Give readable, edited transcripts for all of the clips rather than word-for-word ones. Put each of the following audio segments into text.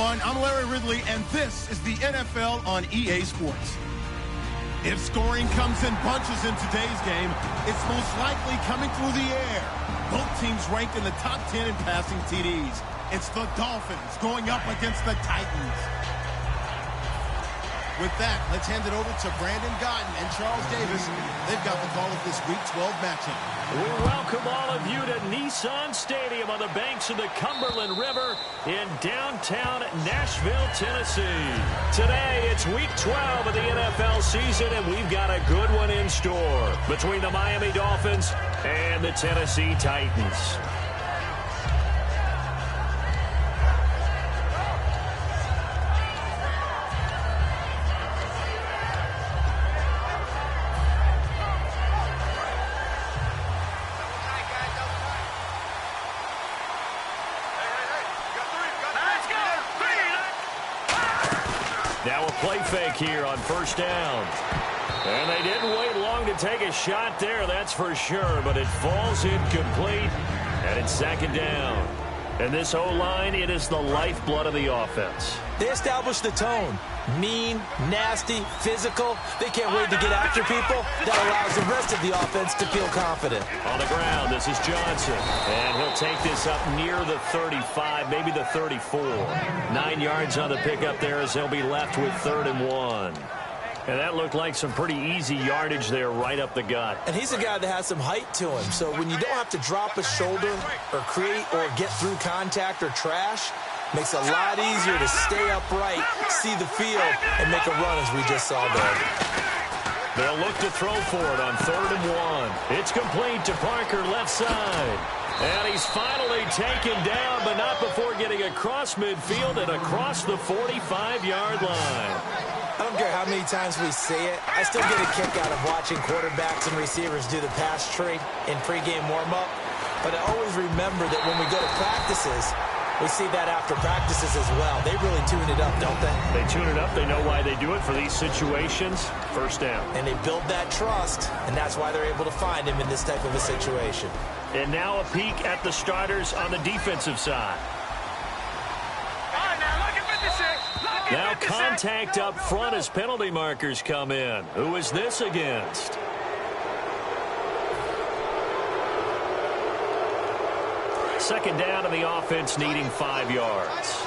everyone. I'm Larry Ridley, and this is the NFL on EA Sports. If scoring comes in bunches in today's game, it's most likely coming through the air. Both teams ranked in the top 10 in passing TDs. It's the Dolphins going up against the Titans. With that, let's hand it over to Brandon Gotton and Charles Davis. They've got the call of this Week 12 matchup. We welcome all of you to Nissan Stadium on the banks of the Cumberland River in downtown Nashville, Tennessee. Today, it's Week 12 of the NFL season, and we've got a good one in store between the Miami Dolphins and the Tennessee Titans. Now a play fake here on first down. And they didn't wait long to take a shot there, that's for sure. But it falls incomplete, and it's second down. And this O-line, it is the lifeblood of the offense. They established the tone. Mean, nasty, physical. They can't wait to get after people. That allows the rest of the offense to feel confident. On the ground, this is Johnson. And he'll take this up near the 35, maybe the 34. 9 yards on the pickup there as they'll be left with 3rd and 1. And that looked like some pretty easy yardage there right up the gut. And he's a guy that has some height to him. So when you don't have to drop a shoulder or create or get through contact or trash, makes it a lot easier to stay upright, see the field, and make a run as we just saw there. They'll look to throw for it on 3rd and 1. It's complete to Parker left side. And he's finally taken down, but not before getting across midfield and across the 45-yard line. I don't care how many times we say it, I still get a kick out of watching quarterbacks and receivers do the pass tree in pregame warm-up. But I always remember that when we go to practices, we see that after practices as well. They really tune it up, don't they? They tune it up. They know why they do it for these situations. First down. And they build that trust, and that's why they're able to find him in this type of a situation. And now a peek at the starters on the defensive side. Now contact up front as penalty markers come in. Who is this against? Second down to the offense needing 5 yards.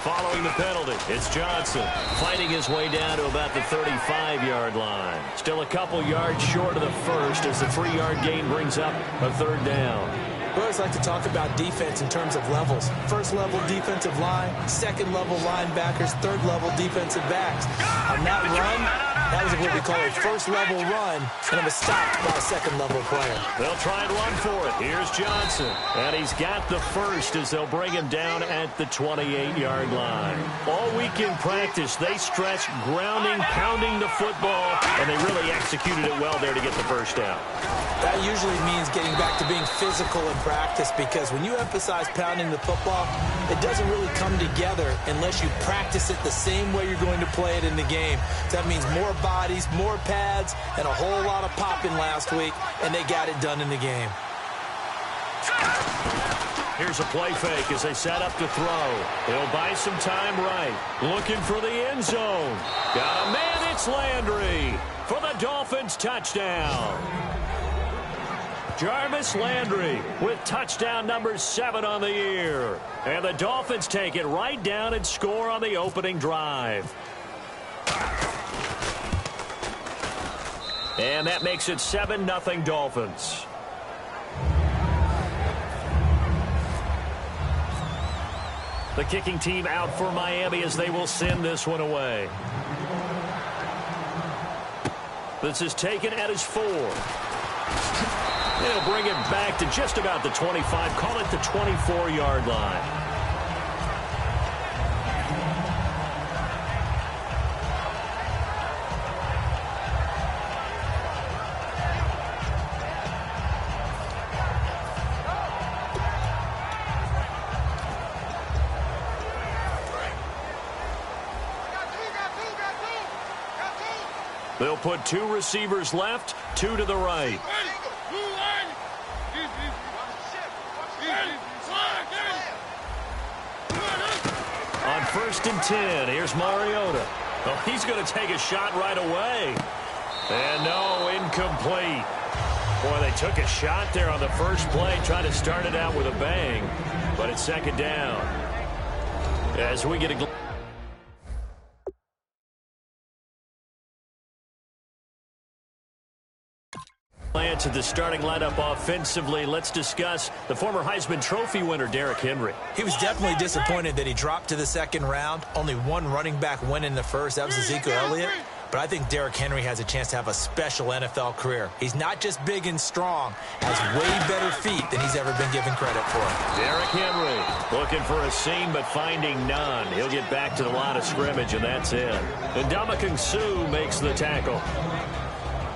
Following the penalty, it's Johnson fighting his way down to about the 35-yard line. Still a couple yards short of the first as the 3-yard gain brings up a 3rd down. We always like to talk about defense in terms of levels. First level defensive line, second level linebackers, third level defensive backs. On that run, that was what we call a first level run, and it was stopped by a second level player. They'll try and run for it. Here's Johnson. And he's got the first as they'll bring him down at the 28-yard line. All week in practice, they stressed grounding, pounding the football, and they really executed it well there to get the first down. That usually means getting back to being physical in practice, because when you emphasize pounding the football, it doesn't really come together unless you practice it the same way you're going to play it in the game. So that means more bodies, more pads, and a whole lot of popping last week, and they got it done in the game. Here's a play fake as they set up to throw. They'll buy some time right. Looking for the end zone. Got a man, it's Landry for the Dolphins touchdown. Jarvis Landry with touchdown number 7 on the year. And the Dolphins take it right down and score on the opening drive. And that makes it 7-0 Dolphins. The kicking team out for Miami as they will send this one away. This is taken at his 4. They'll bring it back to just about the 25. Call it the 24-yard line. They'll put 2 receivers left, 2 to the right. On 1st and 10, here's Mariota. Oh, he's going to take a shot right away. And no, incomplete. Boy, they took a shot there on the first play, trying to start it out with a bang. But it's 2nd down. As we get a glance at the starting lineup offensively, let's discuss the former Heisman Trophy winner, Derrick Henry. He was definitely disappointed that he dropped to the 2nd round. Only 1 running back went in the first. That was Ezekiel Elliott. But I think Derrick Henry has a chance to have a special NFL career. He's not just big and strong, has way better feet than he's ever been given credit for. Derrick Henry looking for a seam but finding none. He'll get back to the line of scrimmage, and that's it. And Ndamukong Suh makes the tackle.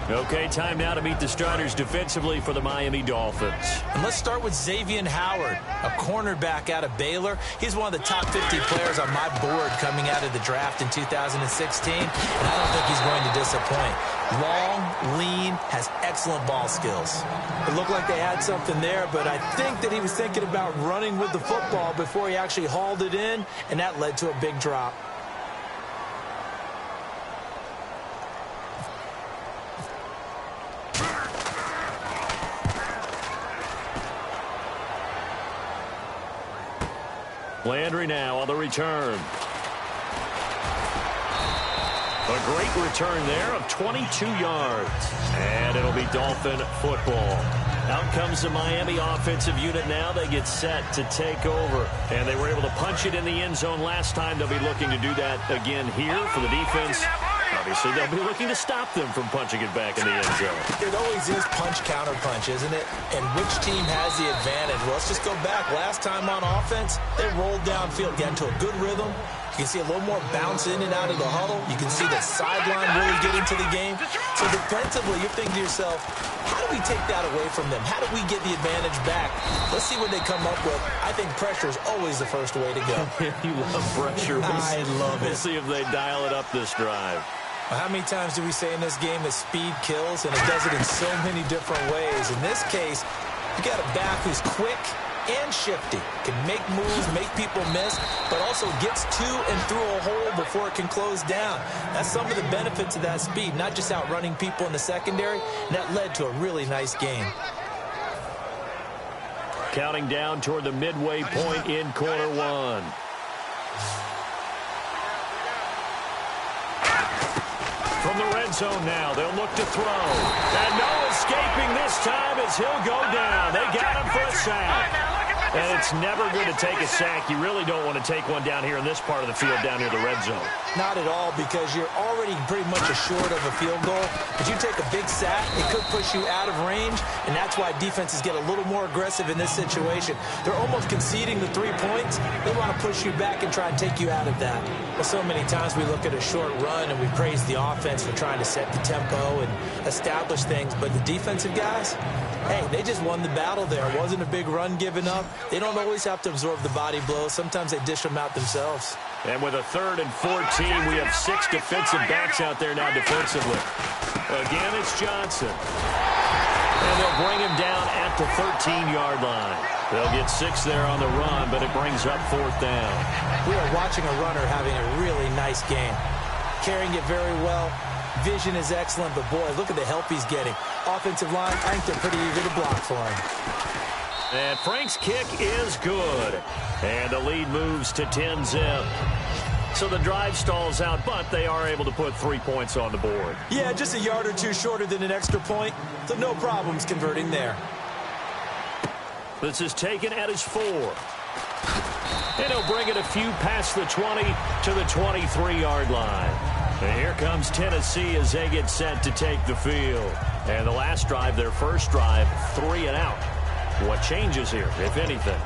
Okay, time now to meet the starters defensively for the Miami Dolphins. And let's start with Xavier Howard, a cornerback out of Baylor. He's one of the top 50 players on my board coming out of the draft in 2016, and I don't think he's going to disappoint. Long, lean, has excellent ball skills. It looked like they had something there, but I think that he was thinking about running with the football before he actually hauled it in, and that led to a big drop. Landry now on the return. A great return there of 22 yards. And it'll be Dolphin football. Out comes the Miami offensive unit now. They get set to take over. And they were able to punch it in the end zone last time. They'll be looking to do that again here for the defense. Obviously, they'll be looking to stop them from punching it back in the end zone. It always is punch-counter-punch, isn't it? And which team has the advantage? Well, let's just go back. Last time on offense, they rolled downfield, got into a good rhythm. You can see a little more bounce in and out of the huddle. You can see the sideline really get into the game. So defensively, you're thinking to yourself, how do we take that away from them? How do we get the advantage back? Let's see what they come up with. I think pressure is always the first way to go. You love pressure. I love it. We'll see if they dial it up this drive. Well, how many times do we say in this game that speed kills, and it does it in so many different ways? In this case, you got a back who's quick and shifty, can make moves, make people miss, but also gets to and through a hole before it can close down. That's some of the benefits of that speed, not just outrunning people in the secondary, and that led to a really nice game. Counting down toward the midway point in quarter one. From the red zone now, they'll look to throw. And no escaping this time as he'll go down. They got him for a sack. And it's never good to take a sack. You really don't want to take one down here in this part of the field, down near the red zone. Not at all, because you're already pretty much assured of a field goal. But you take a big sack, it could push you out of range, and that's why defenses get a little more aggressive in this situation. They're almost conceding the 3 points. They want to push you back and try and take you out of that. Well, so many times we look at a short run and we praise the offense for trying to set the tempo and establish things, but the defensive guys, hey, they just won the battle there. It wasn't a big run given up. They don't always have to absorb the body blows. Sometimes they dish them out themselves. And with a 3rd and 14, we have 6 defensive backs out there now defensively. Again, it's Johnson. And they'll bring him down at the 13-yard line. They'll get 6 there on the run, but it brings up 4th down. We are watching a runner having a really nice game. Carrying it very well. Vision is excellent, but boy, look at the help he's getting. Offensive line, I think they're pretty eager to block for him. And Frank's kick is good. And the lead moves to 10-zip. So the drive stalls out, but they are able to put 3 points on the board. Yeah, just a yard or two shorter than an extra point, so no problems converting there. This is taken at his 4. And he'll bring it a few past the 20 to the 23-yard line. And here comes Tennessee as they get set to take the field. And the last drive, their first drive, 3 and out. What changes here, if anything?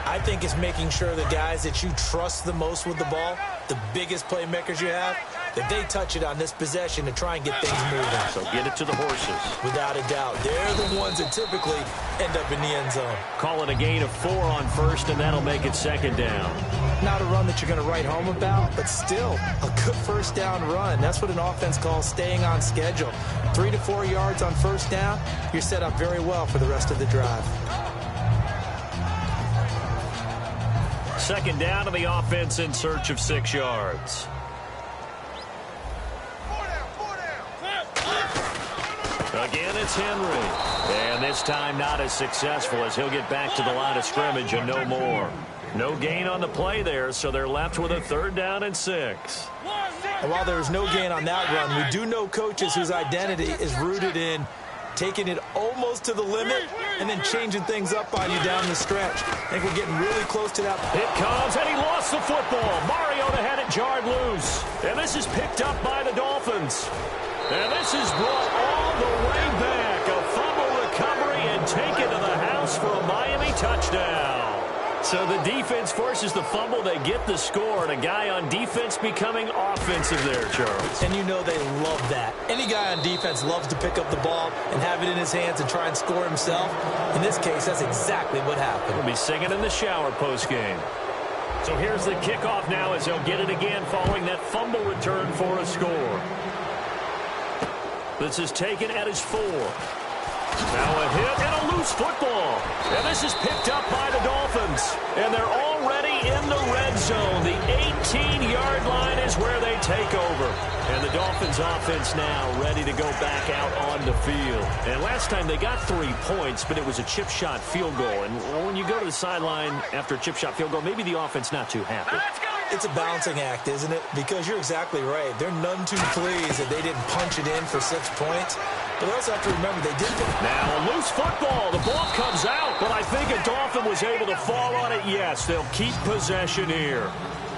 I think it's making sure the guys that you trust the most with the ball, the biggest playmakers you have, that they touch it on this possession to try and get things moving. So get it to the horses. Without a doubt. They're the ones that typically end up in the end zone. Call it a gain of 4 on first, and that'll make it second down. Not a run that you're going to write home about, but still a good first down run. That's what an offense calls staying on schedule. 3 to 4 yards on first down, you're set up very well for the rest of the drive. Second down to the offense in search of 6 yards. Again, it's Henry. And this time not as successful as he'll get back to the line of scrimmage and no more. No gain on the play there, so they're left with a 3rd down and 6. And while there was no gain on that run, we do know coaches whose identity is rooted in taking it almost to the limit and then changing things up on you down the stretch. I think we're getting really close to that. It comes, and he lost the football. Mariota had it jarred loose. And this is picked up by the Dolphins. And this is brought all the way back. A fumble recovery and taken to the house for a Miami touchdown. So the defense forces the fumble. They get the score, and a guy on defense becoming offensive there, Charles. And you know they love that. Any guy on defense loves to pick up the ball and have it in his hands and try and score himself. In this case, that's exactly what happened. He'll be singing in the shower post-game. So here's the kickoff now as they'll get it again following that fumble return for a score. This is taken at his 4. Now a hit and a loose football. And this is picked up by the Dolphins. And they're already in the red zone. The 18-yard line is where they take over. And the Dolphins offense now ready to go back out on the field. And last time they got 3 points, but it was a chip shot field goal. And when you go to the sideline after a chip shot field goal, maybe the offense not too happy. It's a balancing act, isn't it? Because you're exactly right. They're none too pleased that they didn't punch it in for 6 points. But they also have to remember they did. Now a loose football. The ball comes out, but I think a Dolphin was able to fall on it. Yes, they'll keep possession here.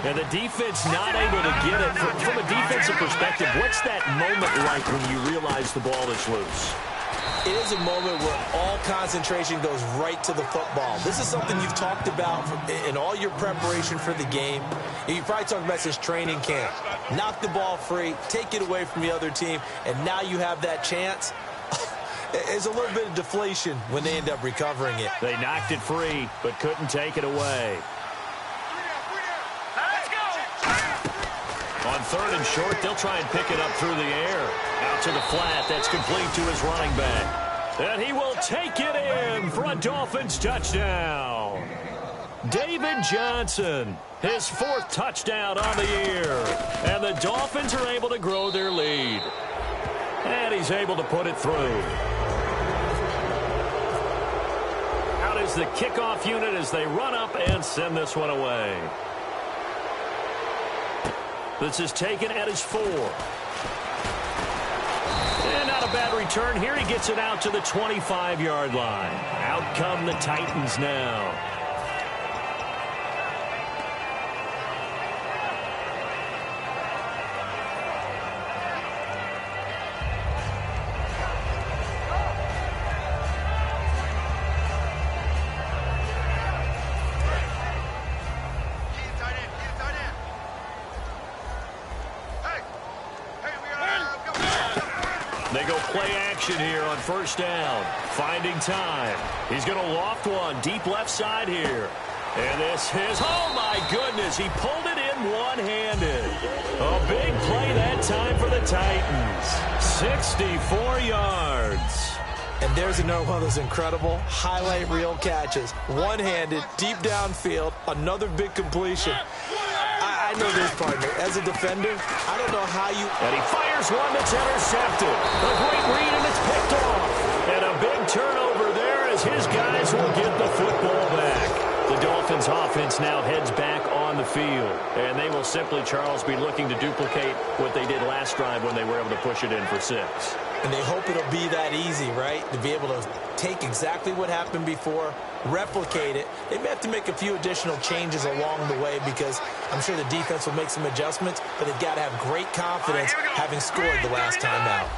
And the defense not able to get it. From a defensive perspective, what's that moment like when you realize the ball is loose? It is a moment where all concentration goes right to the football. This is something you've talked about in all your preparation for the game. You probably talked about since training camp. Knock the ball free, take it away from the other team, and now you have that chance. There's a little bit of deflation when they end up recovering it. They knocked it free, but couldn't take it away. On 3rd and short, they'll try and pick it up through the air. Out to the flat. That's complete to his running back. And he will take it in for a Dolphins touchdown. David Johnson, his 4th touchdown on the year. And the Dolphins are able to grow their lead. And he's able to put it through. Out is the kickoff unit as they run up and send this one away. This is taken at his 4. And not a bad return here. He gets it out to the 25-yard line. Out come the Titans now. They go play action here on first down. Finding time. He's going to loft one deep left side here. And this is, oh my goodness, he pulled it in one-handed. A big play that time for the Titans. 64 yards. And there's another one of those incredible highlight reel catches. One-handed, deep downfield, another big completion. I know this, partner. As a defender, I don't know how you... And he fires one that's intercepted. A great read, and it's picked off. And a big turnover there as his guys will get the football back. The Dolphins offense now heads back on the field. And they will simply, Charles, be looking to duplicate what they did last drive when they were able to push it in for 6. And they hope it'll be that easy, right? To be able to take exactly what happened before, replicate it. They may have to make a few additional changes along the way because I'm sure the defense will make some adjustments, but they've got to have great confidence having scored the last time out.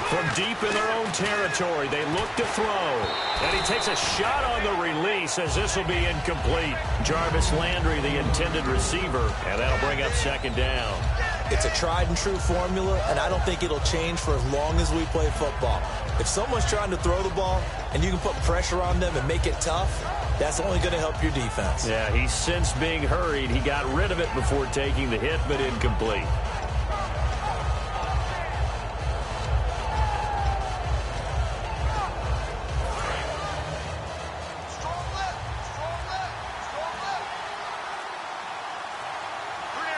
From deep in their own territory. They look to throw. And he takes a shot on the release as this will be incomplete. Jarvis Landry, the intended receiver, and that'll bring up second down. It's a tried-and-true formula, and I don't think it'll change for as long as we play football. If someone's trying to throw the ball and you can put pressure on them and make it tough, that's only going to help your defense. Yeah, he's since being hurried. He got rid of it before taking the hit, but incomplete.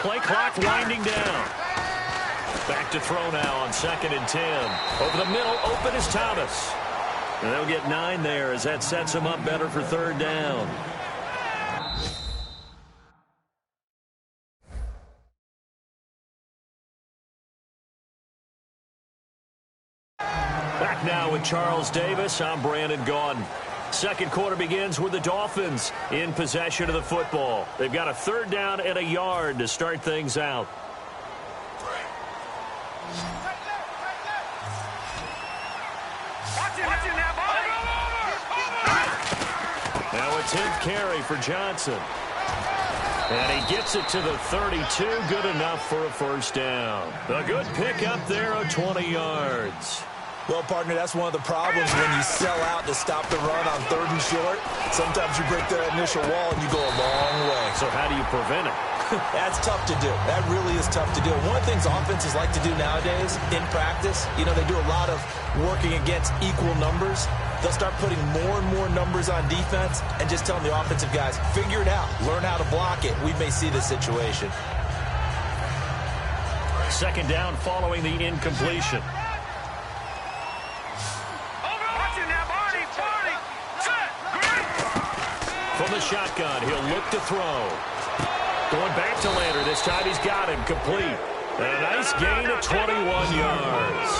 Play clock winding down. Back to throw now on 2nd and 10. Over the middle, open is Thomas. And they'll get 9 there as that sets them up better for 3rd down. Back now with Charles Davis. I'm Brandon Gaudin. Second quarter begins with the Dolphins in possession of the football. They've got a 3rd down and a yard to start things out. Now a 10th carry for Johnson. And he gets it to the 32. Good enough for a 1st down. A good pickup there of 20 yards. Well, partner, that's one of the problems when you sell out to stop the run on 3rd and short. Sometimes you break that initial wall and you go a long way. So how do you prevent it? That's tough to do. That really is tough to do. One of the things offenses like to do nowadays in practice, they do a lot of working against equal numbers. They'll start putting more and more numbers on defense and just telling the offensive guys, figure it out, learn how to block it. We may see this situation. 2nd down following the incompletion. From the shotgun, he'll look to throw. Going back to Landry. This time he's got him complete. And a nice gain of 21 yards.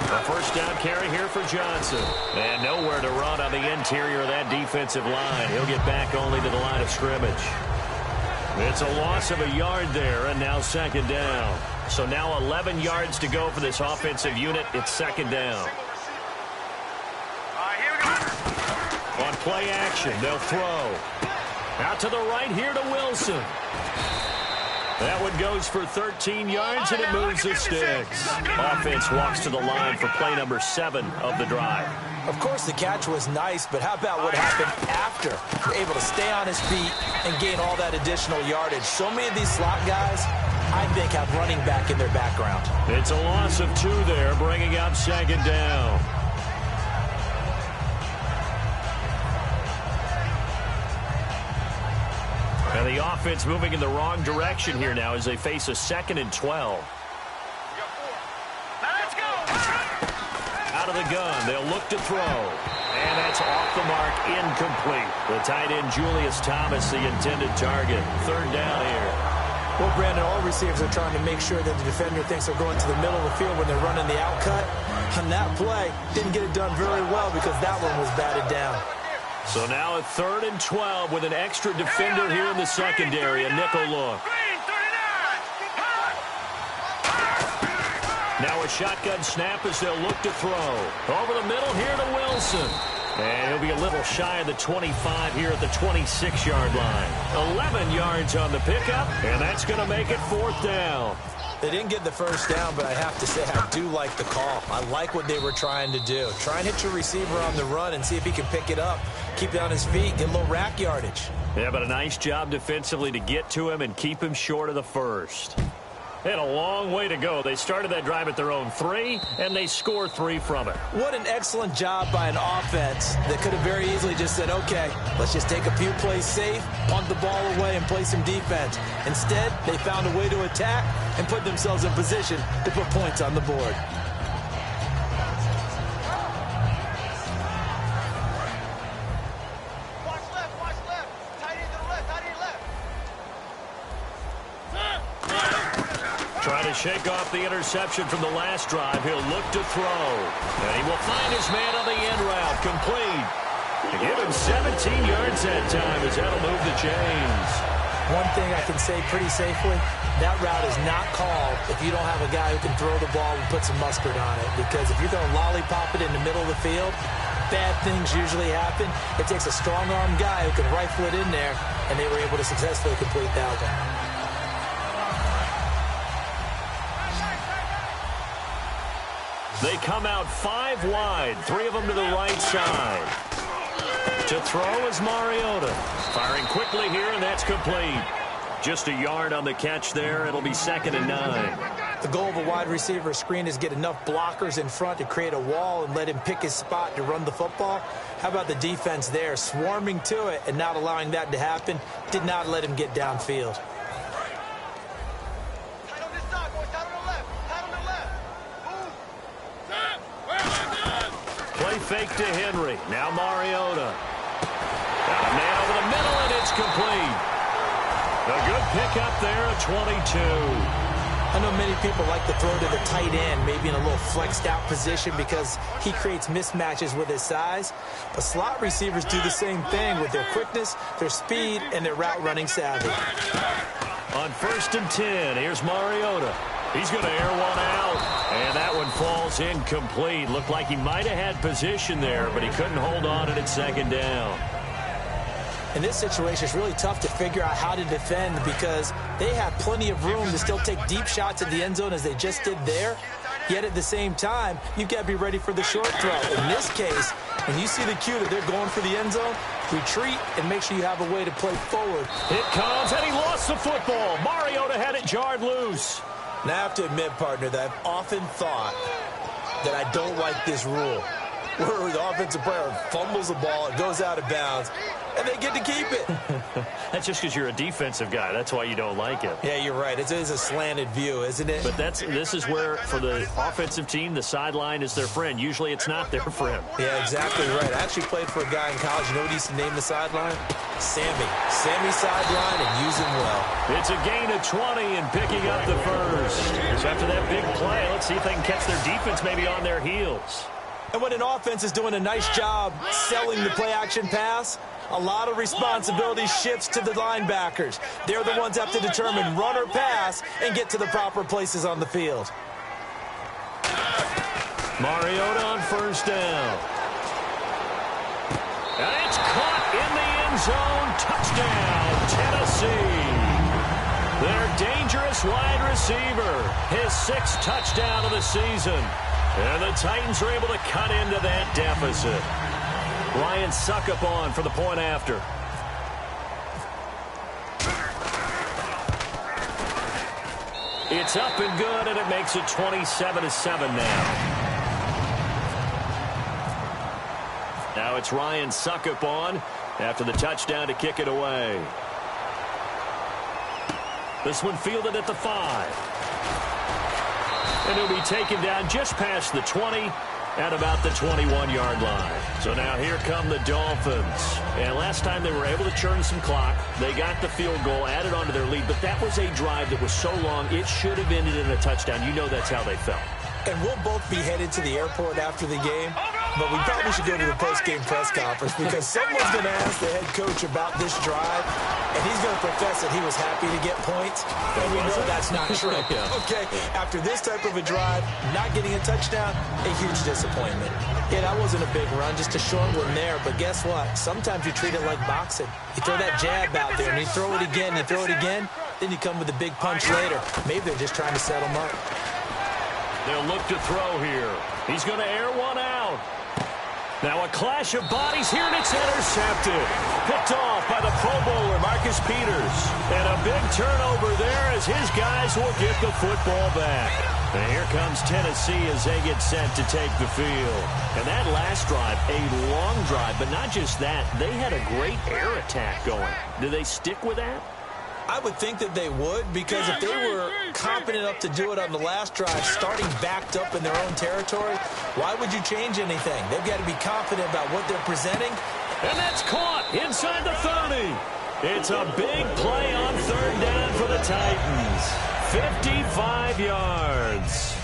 A 1st down carry here for Johnson. And nowhere to run on the interior of that defensive line. He'll get back only to the line of scrimmage. It's a loss of a yard there, and now 2nd down. So now 11 yards to go for this offensive unit. It's 2nd down. On play action, they'll throw. Out to the right here to Wilson. That one goes for 13 yards, and it moves the sticks. Offense walks to the line for play number 7 of the drive. Of course, the catch was nice, but how about what happened after? You're able to stay on his feet and gain all that additional yardage. So many of these slot guys, I think, have running back in their background. It's a loss of 2 there, bringing up 2nd down. And the offense moving in the wrong direction here now as they face a 2nd and 12. Let's go! Out of the gun, they'll look to throw. And that's off the mark, incomplete. The tight end, Julius Thomas, the intended target. 3rd down here. Well, Brandon, all receivers are trying to make sure that the defender thinks they're going to the middle of the field when they're running the out cut. On that play, didn't get it done very well because that one was batted down. So now a 3rd and 12 with an extra defender here in the secondary, a nickel look. Now a shotgun snap as they'll look to throw. Over the middle here to Wilson. And he'll be a little shy of the 25 here at the 26-yard line. 11 yards on the pickup, and that's going to make it 4th down. They didn't get the 1st down, but I have to say I do like the call. I like what they were trying to do. Try and hit your receiver on the run and see if he can pick it up. Keep it on his feet, get a little rack yardage. Yeah, but a nice job defensively to get to him and keep him short of the 1st. They had a long way to go. They started that drive at their own 3, and they score 3 from it. What an excellent job by an offense that could have very easily just said, okay, let's just take a few plays safe, punt the ball away, and play some defense. Instead, they found a way to attack and put themselves in position to put points on the board. Trying to shake off the interception from the last drive. He'll look to throw. And he will find his man on the end route. Complete. To give him 17 yards that time as that'll move the chains. One thing I can say pretty safely, that route is not called if you don't have a guy who can throw the ball and put some mustard on it. Because if you're going to lollipop it in the middle of the field, bad things usually happen. It takes a strong-armed guy who can rifle it in there, and they were able to successfully complete that one. They come out 5 wide, 3 of them to the right side. To throw is Mariota. Firing quickly here, and that's complete. Just a yard on the catch there. It'll be 2nd and 9. The goal of a wide receiver screen is get enough blockers in front to create a wall and let him pick his spot to run the football. How about the defense there, swarming to it and not allowing that to happen? Did not let him get downfield. Play fake to Henry. Now Mariota. Got a man over the middle, and it's complete. A good pickup there at 22. I know many people like to throw to the tight end, maybe in a little flexed out position because he creates mismatches with his size. But slot receivers do the same thing with their quickness, their speed, and their route running savvy. On 1st and 10, here's Mariota. He's going to air one out, and that one falls incomplete. Looked like he might have had position there, but he couldn't hold on and it's 2nd down. In this situation, it's really tough to figure out how to defend because they have plenty of room to still take deep shots at the end zone as they just did there. Yet at the same time, you've got to be ready for the short throw. In this case, when you see the cue that they're going for the end zone, retreat and make sure you have a way to play forward. It comes, and he lost the football. Mariota had it jarred loose. Now, I have to admit, partner, that I've often thought that I don't like this rule, where the offensive player fumbles the ball, it goes out of bounds, and they get to keep it. That's just because you're a defensive guy. That's why you don't like it. Yeah, you're right. It is a slanted view, isn't it? But this is where, for the offensive team, the sideline is their friend. Usually it's not their friend. Yeah, exactly right. I actually played for a guy in college. You know what he used to name the sideline? Sammy. Sammy sideline, and use him well. It's a gain of 20 and picking up the first. So after that big play, let's see if they can catch their defense maybe on their heels. And when an offense is doing a nice job selling the play-action pass, a lot of responsibility shifts to the linebackers. They're the ones that have to determine run or pass and get to the proper places on the field. Mariota on 1st down. And it's caught in the end zone. Touchdown, Tennessee. Their dangerous wide receiver. His 6th touchdown of the season. And the Titans are able to cut into that deficit. Ryan Suckup on for the point after. It's up and good, and it makes it 27-7 now. Now it's Ryan Suckup on after the touchdown to kick it away. This one fielded at the 5. And he'll be taken down just past the 20 at about the 21-yard line. So now here come the Dolphins. And last time they were able to churn some clock. They got the field goal, added on to their lead. But that was a drive that was so long, it should have ended in a touchdown. You know that's how they felt. And we'll both be headed to the airport after the game. But we probably should go to the post-game press conference because someone's going to ask the head coach about this drive, and he's going to profess that he was happy to get points, and we know that's not true. Okay, after this type of a drive, not getting a touchdown, a huge disappointment. Yeah, that wasn't a big run, just a short one there, but guess what? Sometimes you treat it like boxing. You throw that jab out there, and you throw it again, you throw it again, then you come with a big punch later. Maybe they're just trying to set him up. They'll look to throw here. He's going to air one out. Now a clash of bodies here, and it's intercepted. Picked off by the Pro Bowler, Marcus Peters. And a big turnover there as his guys will get the football back. And here comes Tennessee as they get set to take the field. And that last drive, a long drive, but not just that. They had a great air attack going. Do they stick with that? I would think that they would, because if they were confident enough to do it on the last drive, starting backed up in their own territory, why would you change anything? They've got to be confident about what they're presenting. And that's caught inside the 30. It's a big play on 3rd down for the Titans. 55 yards.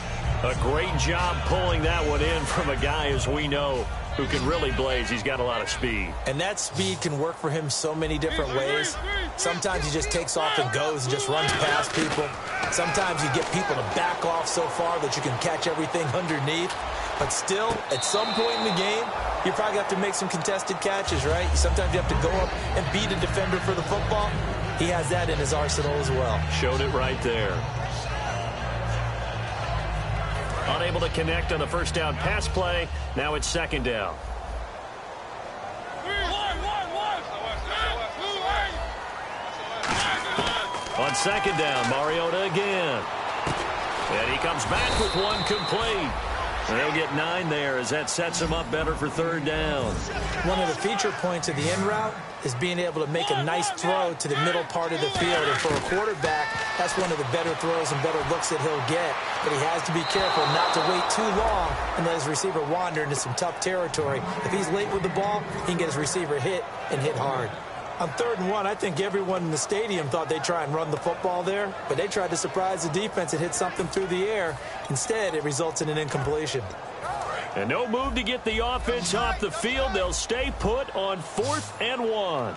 A great job pulling that one in from a guy, as we know, who can really blaze. He's got a lot of speed. And that speed can work for him so many different ways. Sometimes he just takes off and goes and just runs past people. Sometimes you get people to back off so far that you can catch everything underneath. But still, at some point in the game, you probably have to make some contested catches, right? Sometimes you have to go up and beat a defender for the football. He has that in his arsenal as well. Showed it right there. Unable to connect on the first down pass play. Now it's second down. On second down, Mariota again. And he comes back with one complete. They'll get 9 there as that sets him up better for third down. One of the feature points of the end route is being able to make a nice throw to the middle part of the field. And for a quarterback, that's one of the better throws and better looks that he'll get. But he has to be careful not to wait too long and let his receiver wander into some tough territory. If he's late with the ball, he can get his receiver hit and hit hard. On 3rd and 1, I think everyone in the stadium thought they'd try and run the football there, but they tried to surprise the defense and hit something through the air. Instead, it results in an incompletion. And no move to get the offense off the field. They'll stay put on 4th and 1.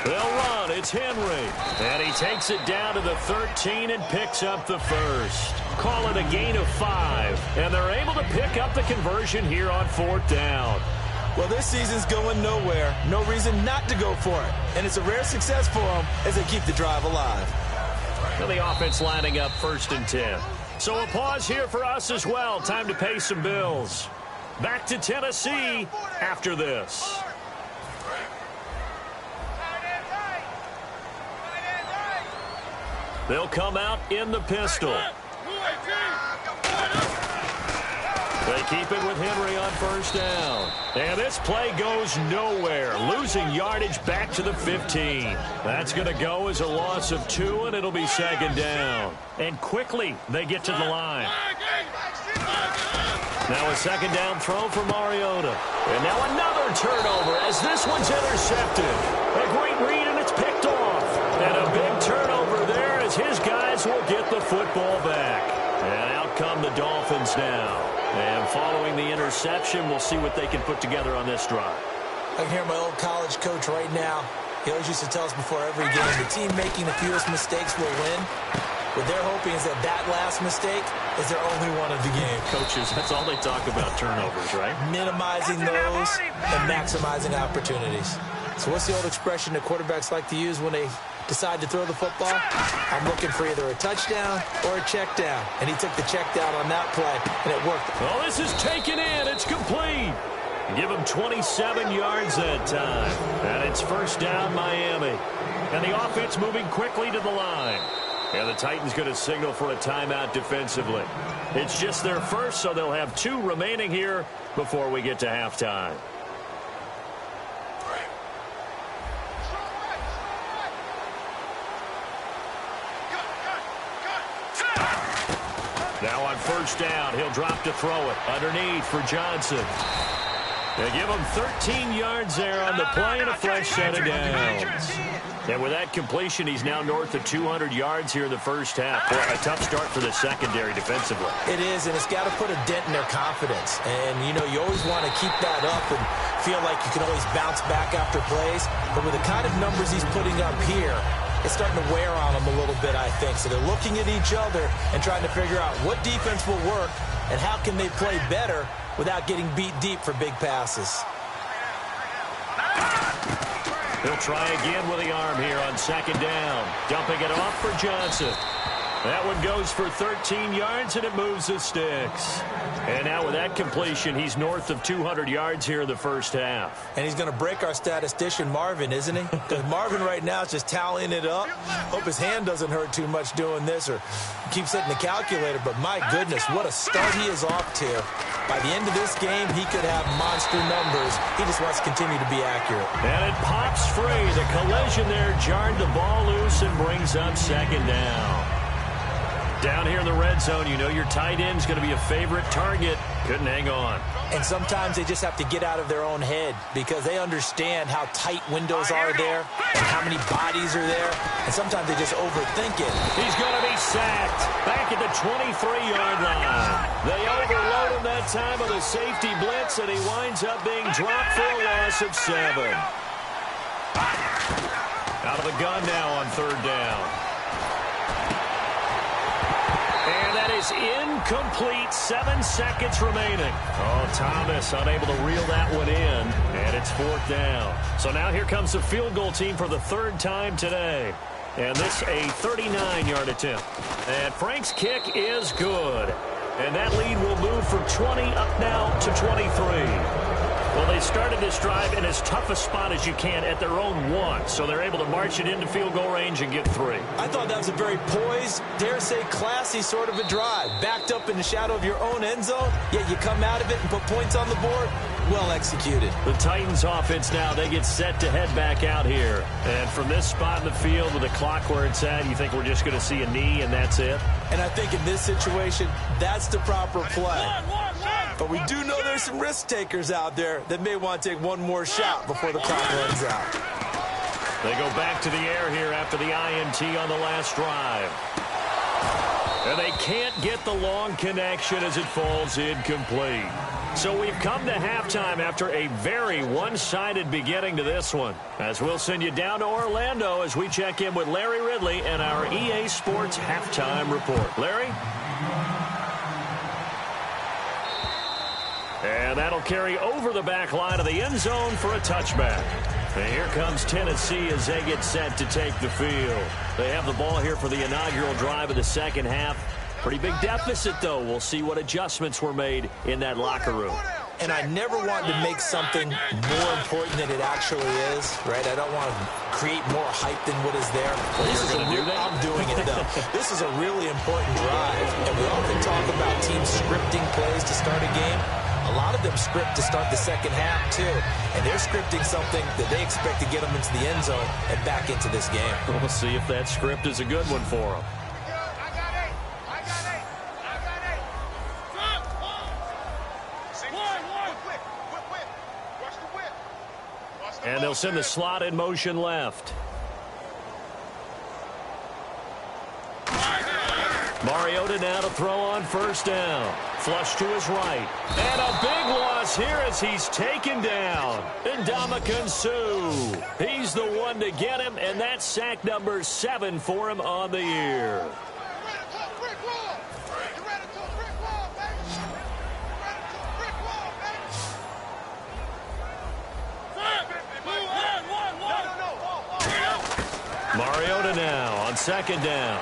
They'll run. It's Henry. And he takes it down to the 13 and picks up the first. Call it a gain of 5. And they're able to pick up the conversion here on 4th down. Well, this season's going nowhere. No reason not to go for it. And it's a rare success for them as they keep the drive alive. Well, the offense lining up 1st and 10. So a pause here for us as well. Time to pay some bills. Back to Tennessee after this. They'll come out in the pistol. They keep it with Henry on 1st down. And this play goes nowhere. Losing yardage back to the 15. That's going to go as a loss of 2, and it'll be 2nd down. And quickly, they get to the line. Now a 2nd down throw for Mariota. And now another turnover as this one's intercepted. A great read, and it's picked off. And a big turnover there as his guys will get the football back. And out come the Dolphins now. And following the interception, we'll see what they can put together on this drive. I can hear my old college coach right now. He always used to tell us before every game, the team making the fewest mistakes will win. What they're hoping is that last mistake is their only one of the game. Coaches, that's all they talk about, turnovers, right? Minimizing those and maximizing opportunities. So what's the old expression that quarterbacks like to use when they decide to throw the football? I'm looking for either a touchdown or a check down. And he took the check down on that play, and it worked. Well, this is taken in. It's complete. Give him 27 yards that time. And it's 1st down, Miami. And the offense moving quickly to the line. And the Titans going to signal for a timeout defensively. It's just their first, so they'll have 2 remaining here before we get to halftime. Now on 1st down, he'll drop to throw it. Underneath for Johnson. They give him 13 yards there on the play and a fresh set of downs. And with that completion, he's now north of 200 yards here in the first half. Boy, a tough start for the secondary defensively. It is, and it's got to put a dent in their confidence. And, you know, you always want to keep that up and feel like you can always bounce back after plays. But with the kind of numbers he's putting up here, it's starting to wear on them a little bit, I think. So they're looking at each other and trying to figure out what defense will work and how can they play better without getting beat deep for big passes. He'll try again with the arm here on 2nd down. Dumping it off for Johnson. That one goes for 13 yards, and it moves the sticks. And now with that completion, he's north of 200 yards here in the first half. And he's going to break our statistician, Marvin, isn't he? Because Marvin right now is just tallying it up. Hope his hand doesn't hurt too much doing this or keeps hitting the calculator. But my goodness, what a start he is off to. By the end of this game, he could have monster numbers. He just wants to continue to be accurate. And it pops free. The collision there jarred the ball loose and brings up 2nd down. Down here in the red zone, you know your tight end's going to be a favorite target. Couldn't hang on. And sometimes they just have to get out of their own head because they understand how tight windows are there and how many bodies are there. And sometimes they just overthink it. He's going to be sacked back at the 23-yard line. They overload him that time with a safety blitz, and he winds up being dropped for a loss of 7. Out of the gun now on third down. And that is incomplete. 7 seconds remaining. Oh, Thomas unable to reel that one in. And it's fourth down. So now here comes the field goal team for the third time today. And this a 39-yard attempt. And Frank's kick is good. And that lead will move from 20 up now to 23. Well, they started this drive in as tough a spot as you can at their own 1, so they're able to march it into field goal range and get 3. I thought that was a very poised, dare say classy sort of a drive. Backed up in the shadow of your own end zone, yet you come out of it and put points on the board. Well executed. The Titans offense now, they get set to head back out here. And from this spot in the field with the clock where it's at, you think we're just going to see a knee and that's it? And I think in this situation, that's the proper play. But we do know there's some risk takers out there that may want to take one more shot before the clock runs out. They go back to the air here after the INT on the last drive. And they can't get the long connection as it falls incomplete. So we've come to halftime after a very one-sided beginning to this one. As we'll send you down to Orlando as we check in with Larry Ridley and our EA Sports halftime report. Larry? And that'll carry over the back line of the end zone for a touchback. And here comes Tennessee as they get set to take the field. They have the ball here for the inaugural drive of the second half. Pretty big deficit, though. We'll see what adjustments were made in that locker room. And I never want to make something more important than it actually is, right? I don't want to create more hype than what is there. I'm doing it, though. This is a really important drive. And we often talk about teams scripting plays to start a game. A lot of them script to start the second half, too. And they're scripting something that they expect to get them into the end zone and back into this game. We'll see if that script is a good one for them. And they'll send the slot in motion left. Mariota now to throw on first down. Flush to his right. And a big loss here as he's taken down. Ndamukong Suh. He's the one to get him, and that's sack number 7 for him on the year. Mariota now on second down.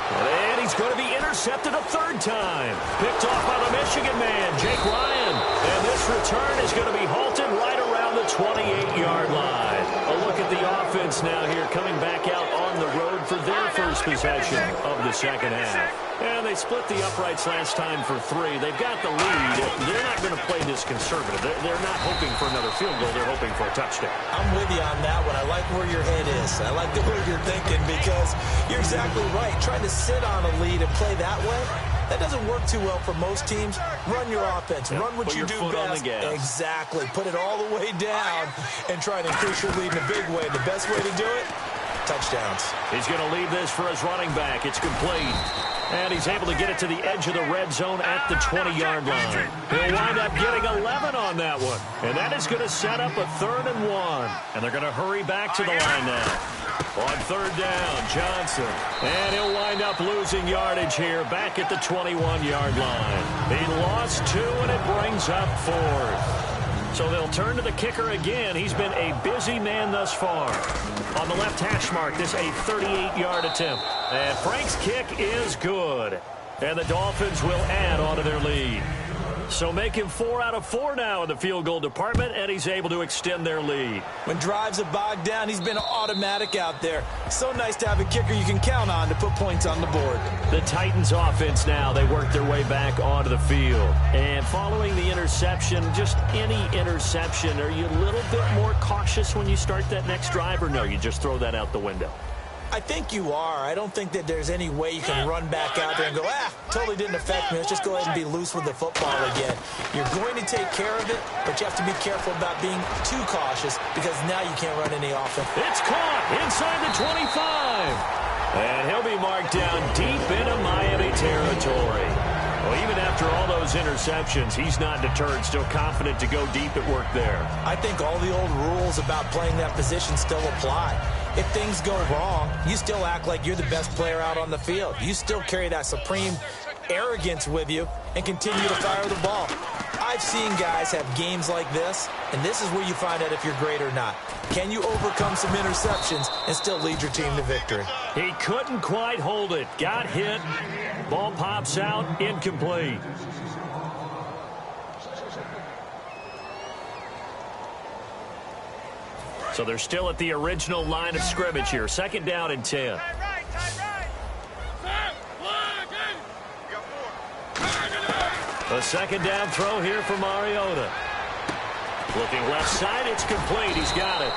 And he's going to be intercepted a third time. Picked off by the Michigan man, Jake Ryan. And this return is going to be halted right around the 28-yard line. A look at the offense now here coming back out on the road for their first possession of the second half. And they split the uprights last time for 3. They've got the lead. They're not going to play this conservative. They're not hoping for another field goal. They're hoping for a touchdown. I'm with you on that one. I like where your head is. I like the way you're thinking because you're exactly right. Trying to sit on a lead and play that way, that doesn't work too well for most teams. Run your offense. Run what you do best. Exactly. Put it all the way down and try to increase your lead in a big way. The best way to do it, touchdowns. He's going to leave this for his running back. It's complete. And he's able to get it to the edge of the red zone at the 20-yard line. He'll wind up getting 11 on that one. And that is going to set up a 3rd and 1. And they're going to hurry back to the line now. On third down, Johnson. And he'll wind up losing yardage here back at the 21-yard line. He lost 2, and it brings up 4th. So they'll turn to the kicker again. He's been a busy man thus far. On the left hash mark, this a 38-yard attempt. And Frank's kick is good. And the Dolphins will add on to their lead. So make him 4 out of 4 now in the field goal department, and he's able to extend their lead. When drives are bogged down, he's been automatic out there. So nice to have a kicker you can count on to put points on the board. The Titans offense now, they work their way back onto the field. And following the interception, just any interception, are you a little bit more cautious when you start that next drive, or no, you just throw that out the window? I think you are. I don't think that there's any way you can run back out there and go, totally didn't affect me. Let's just go ahead and be loose with the football again. You're going to take care of it, but you have to be careful about being too cautious because now you can't run any offense. It's caught inside the 25. And he'll be marked down deep into Miami territory. Well, even after all those interceptions, he's not deterred, still confident to go deep at work there. I think all the old rules about playing that position still apply. If things go wrong, you still act like you're the best player out on the field. You still carry that supreme arrogance with you and continue to fire the ball. I've seen guys have games like this, and this is where you find out if you're great or not. Can you overcome some interceptions and still lead your team to victory? He couldn't quite hold it. Got hit. Ball pops out. Incomplete. So they're still at the original line of scrimmage here. Second down and 10. A second down throw here for Mariota. Looking left side, it's complete. He's got it.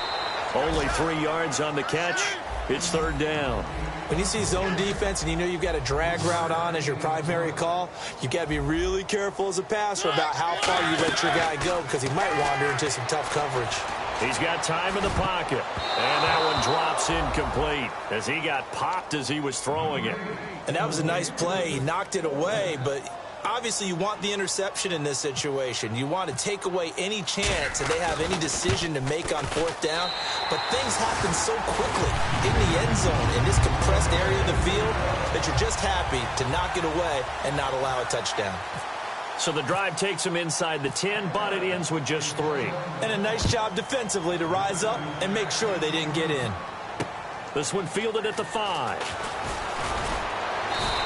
Only 3 yards on the catch. It's third down. When you see zone defense and you know you've got a drag route on as your primary call, you've got to be really careful as a passer about how far you let your guy go because he might wander into some tough coverage. He's got time in the pocket. And that one drops incomplete as he got popped as he was throwing it. And that was a nice play. He knocked it away, but obviously you want the interception in this situation. You want to take away any chance that they have any decision to make on fourth down. But things happen so quickly in the end zone in this compressed area of the field that you're just happy to knock it away and not allow a touchdown. So the drive takes him inside the 10, but it ends with just 3. And a nice job defensively to rise up and make sure they didn't get in. This one fielded at the 5.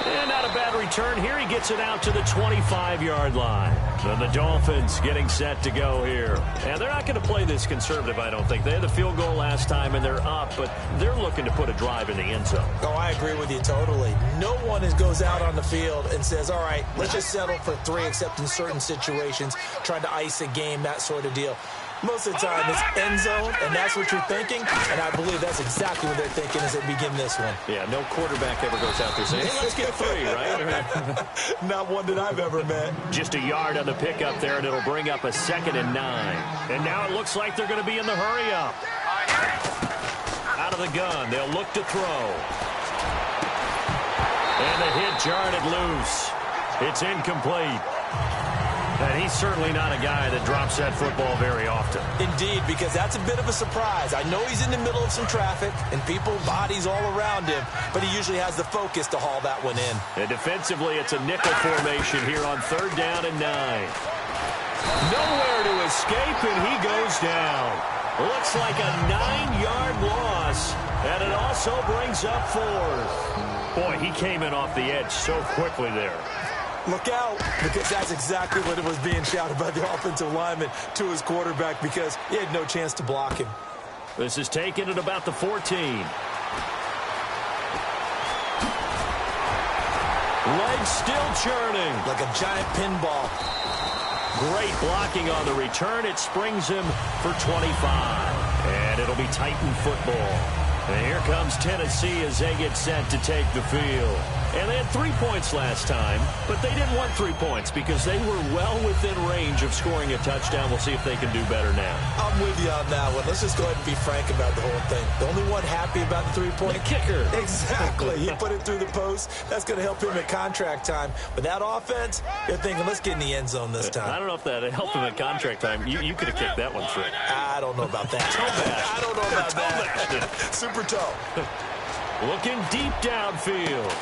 And not a bad return here. He gets it out to the 25-yard line. So the Dolphins getting set to go here. And they're not going to play this conservative, I don't think. They had the field goal last time, and they're up, but they're looking to put a drive in the end zone. Oh, I agree with you totally. No one goes out on the field and says, all right, let's just settle for 3, except in certain situations, trying to ice a game, that sort of deal. Most of the time, it's end zone, and that's what you're thinking, and I believe that's exactly what they're thinking as they begin this one. Yeah, no quarterback ever goes out there saying, hey, let's get 3, right? Not one that I've ever met. Just a yard on the pickup there, and it'll bring up a 2nd and 9. And now it looks like they're going to be in the hurry-up. Out of the gun, they'll look to throw. And the hit jarred it loose. It's incomplete. And he's certainly not a guy that drops that football very often. Indeed, because that's a bit of a surprise. I know he's in the middle of some traffic and people, bodies all around him, but he usually has the focus to haul that one in. And defensively, it's a nickel formation here on 3rd down and 9. Nowhere to escape, and he goes down. Looks like a 9-yard loss, and it also brings up 4th. Boy, he came in off the edge so quickly there. Look out, because that's exactly what it was being shouted by the offensive lineman to his quarterback because he had no chance to block him. This is taken at about the 14. Legs still churning. Like a giant pinball. Great blocking on the return. It springs him for 25. And it'll be Titan football. And here comes Tennessee as they get set to take the field. And they had 3 points last time, but they didn't want 3 points because they were well within range of scoring a touchdown. We'll see if they can do better now. I'm with you on that one. Let's just go ahead and be frank about the whole thing. The only one happy about the 3-point kicker. Exactly. He put it through the post. That's going to help him at contract time. But that offense, they're thinking, let's get in the end zone this time. I don't know if that helped him at contract time. You could have kicked that one through. I don't know about that. I don't know about that. Super toe. Looking deep downfield.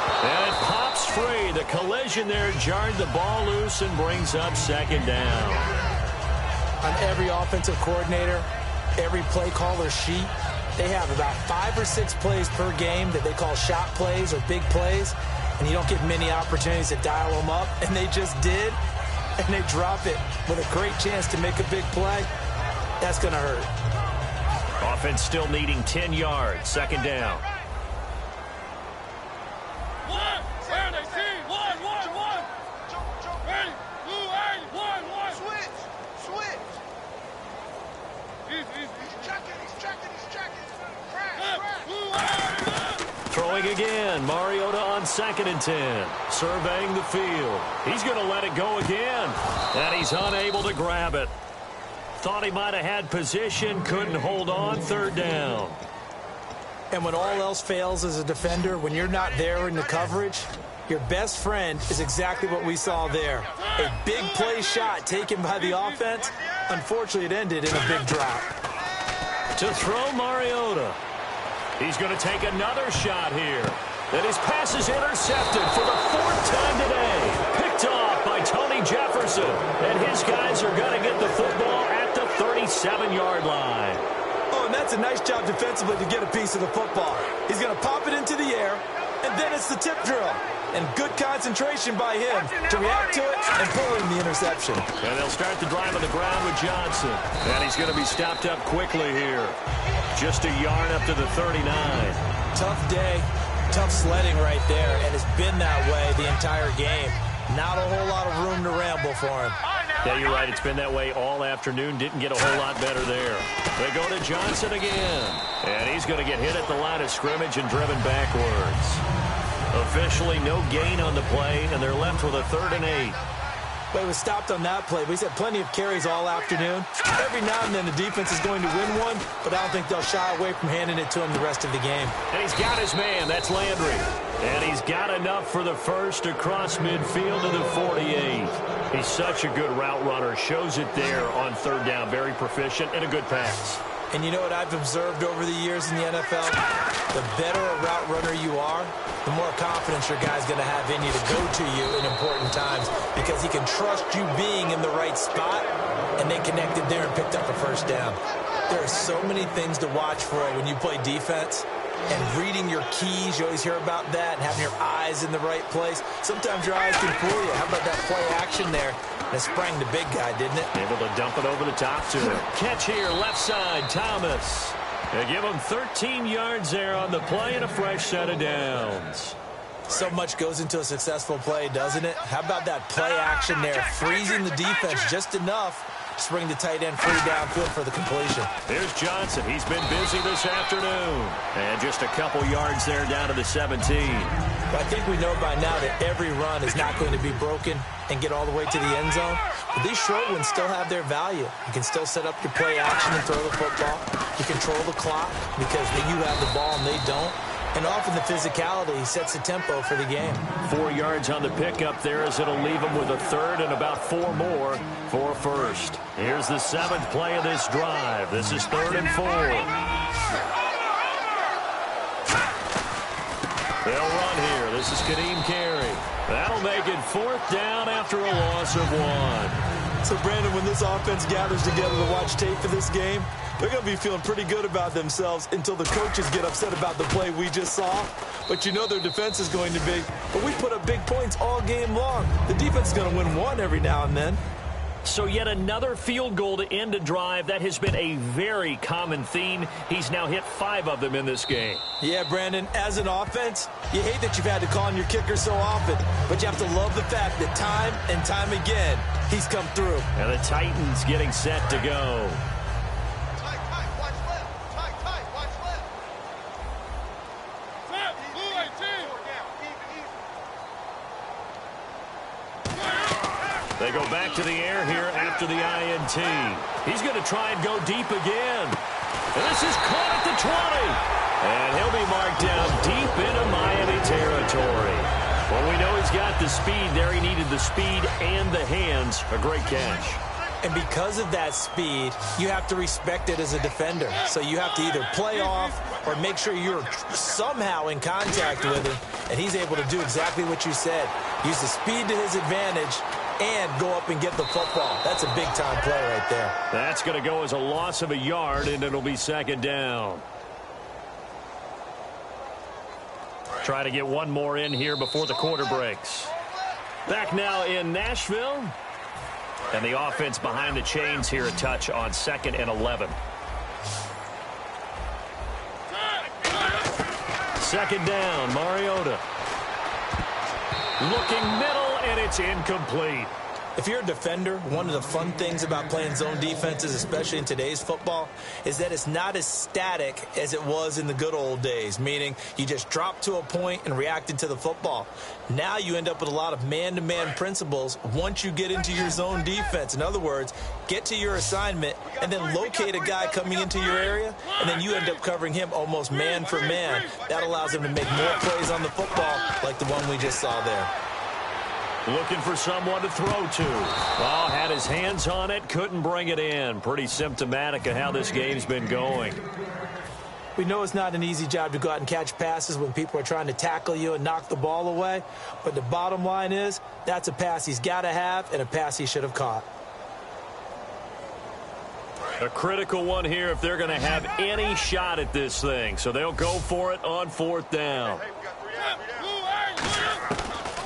And it pops free. The collision there jarred the ball loose and brings up 2nd down. On every offensive coordinator, every play caller sheet, they have about 5 or 6 plays per game that they call shot plays or big plays, and you don't get many opportunities to dial them up, and they just did, and they drop it with a great chance to make a big play. That's going to hurt. Offense still needing 10 yards. 2nd down. again. Mariota on 2nd and 10. Surveying the field. He's going to let it go again. And he's unable to grab it. Thought he might have had position. Couldn't hold on. 3rd down. And when all else fails as a defender, when you're not there in the coverage, your best friend is exactly what we saw there. A big play shot taken by the offense. Unfortunately, it ended in a big drop. To throw Mariota. He's going to take another shot here. And his pass is intercepted for the 4th time today. Picked off by Tony Jefferson. And his guys are going to get the football at the 37-yard line. Oh, and that's a nice job defensively to get a piece of the football. He's going to pop it into the air, and then it's the tip drill. And good concentration by him to react to it and pull in the interception. And they'll start the drive on the ground with Johnson. And he's going to be stopped up quickly here. Just a yard up to the 39. Tough day, tough sledding right there, and it's been that way the entire game. Not a whole lot of room to ramble for him. Yeah, you're right. It's been that way all afternoon. Didn't get a whole lot better there. They go to Johnson again. And he's going to get hit at the line of scrimmage and driven backwards. Officially no gain on the play, and they're left with a 3rd and 8. But he was stopped on that play. He's had plenty of carries all afternoon. Every now and then the defense is going to win one, but I don't think they'll shy away from handing it to him the rest of the game. And he's got his man. That's Landry. And he's got enough for the first across midfield to the 48. He's such a good route runner. Shows it there on 3rd down. Very proficient and a good pass. And you know what I've observed over the years in the NFL? The better a route runner you are, the more confidence your guy's going to have in you to go to you in important times because he can trust you being in the right spot, and they connected there and picked up a 1st down. There are so many things to watch for when you play defense, and reading your keys, you always hear about that, and having your eyes in the right place. Sometimes your eyes can fool you. How about that play action there? And it sprang the big guy, didn't it? Able to dump it over the top to him. Catch here, left side, Thomas. They give him 13 yards there on the play and a fresh set of downs. So much goes into a successful play, doesn't it? How about that play action there, freezing the defense just enough to bring the tight end free downfield for the completion. Here's Johnson. He's been busy this afternoon. And just a couple yards there down to the 17. But I think we know by now that every run is not going to be broken and get all the way to the end zone. But these short ones still have their value. You can still set up your play action and throw the football. You control the clock because you have the ball and they don't. And often the physicality sets the tempo for the game. 4 yards on the pickup there as it'll leave him with a 3rd and about 4 more for a 1st. Here's the 7th play of this drive. This is 3rd and 4. They'll run here. This is Kadeem Carey. That'll make it 4th down after a loss of 1. So, Brandon, when this offense gathers together to watch tape for this game, they're going to be feeling pretty good about themselves until the coaches get upset about the play we just saw. But you know their defense is going to be. But we put up big points all game long. The defense is going to win one every now and then. So yet another field goal to end a drive. That has been a very common theme. He's now hit 5 of them in this game. Yeah, Brandon, as an offense, you hate that you've had to call on your kicker so often. But you have to love the fact that time and time again, he's come through. And the Titans getting set to go. They go back to the air here after the INT. He's going to try and go deep again. And this is caught at the 20. And he'll be marked down deep into Miami territory. Well, we know he's got the speed there. He needed the speed and the hands. A great catch. And because of that speed, you have to respect it as a defender. So you have to either play off or make sure you're somehow in contact with him. And he's able to do exactly what you said. Use the speed to his advantage and go up and get the football. That's a big-time play right there. That's going to go as a loss of a yard, and it'll be 2nd down. Try to get one more in here before the quarter breaks. Back now in Nashville. And the offense behind the chains here a touch on 2nd and 11. 2nd down, Mariota. Looking middle, and it's incomplete. If you're a defender, one of the fun things about playing zone defenses, especially in today's football, is that it's not as static as it was in the good old days, meaning you just dropped to a point and reacted to the football. Now you end up with a lot of man-to-man principles once you get into your zone defense. In other words, get to your assignment and then locate a guy coming into your area, and then you end up covering him almost man for man. That allows him to make more plays on the football like the one we just saw there. Looking for someone to throw to. Oh, had his hands on it, couldn't bring it in. Pretty symptomatic of how this game's been going. We know it's not an easy job to go out and catch passes when people are trying to tackle you and knock the ball away. But the bottom line is, that's a pass he's got to have and a pass he should have caught. A critical one here if they're going to have any shot at this thing. So they'll go for it on 4th down.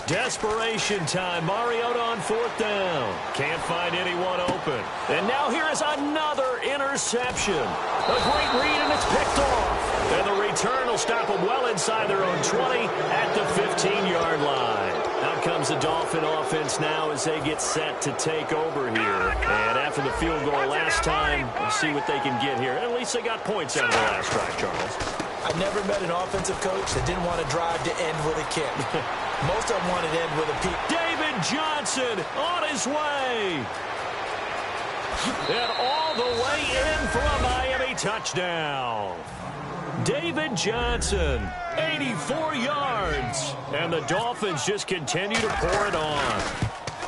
Desperation time. Mariota on 4th down. Can't find anyone open. And now here is another interception. A great read, and it's picked off. And the return will stop them well inside their own 20 at the 15-yard line. Out comes the Dolphin offense now as they get set to take over here. And after the field goal last time, we'll see what they can get here. At least they got points out of the last drive, Charles. I never met an offensive coach that didn't want to drive to end with a kick. Most of them wanted to end with a peek. David Johnson on his way. And all the way in for a Miami touchdown. David Johnson, 84 yards. And the Dolphins just continue to pour it on.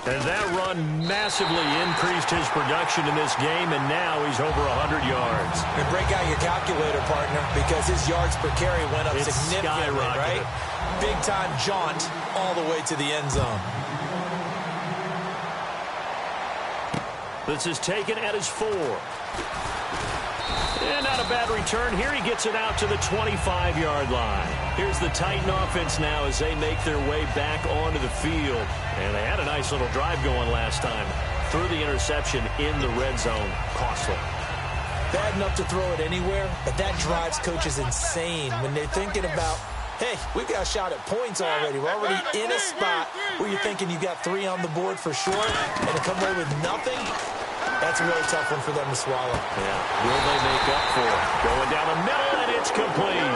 And that run massively increased his production in this game, and now he's over 100 yards. And break out your calculator, partner, because his yards per carry went up significantly, right? Big-time jaunt all the way to the end zone. This is taken at his 4. And not a bad return here. He gets it out to the 25-yard line. Here's the Titan offense now as they make their way back onto the field. And they had a nice little drive going last time. Threw the interception in the red zone. Costly. Bad enough to throw it anywhere, but that drives coaches insane when they're thinking about, hey, we've got a shot at points already. We're already in a spot where you're thinking you got 3 on the board for sure, and to come away with nothing, that's a really tough one for them to swallow. Yeah. Will they make up for it? Going down the middle, and it's complete.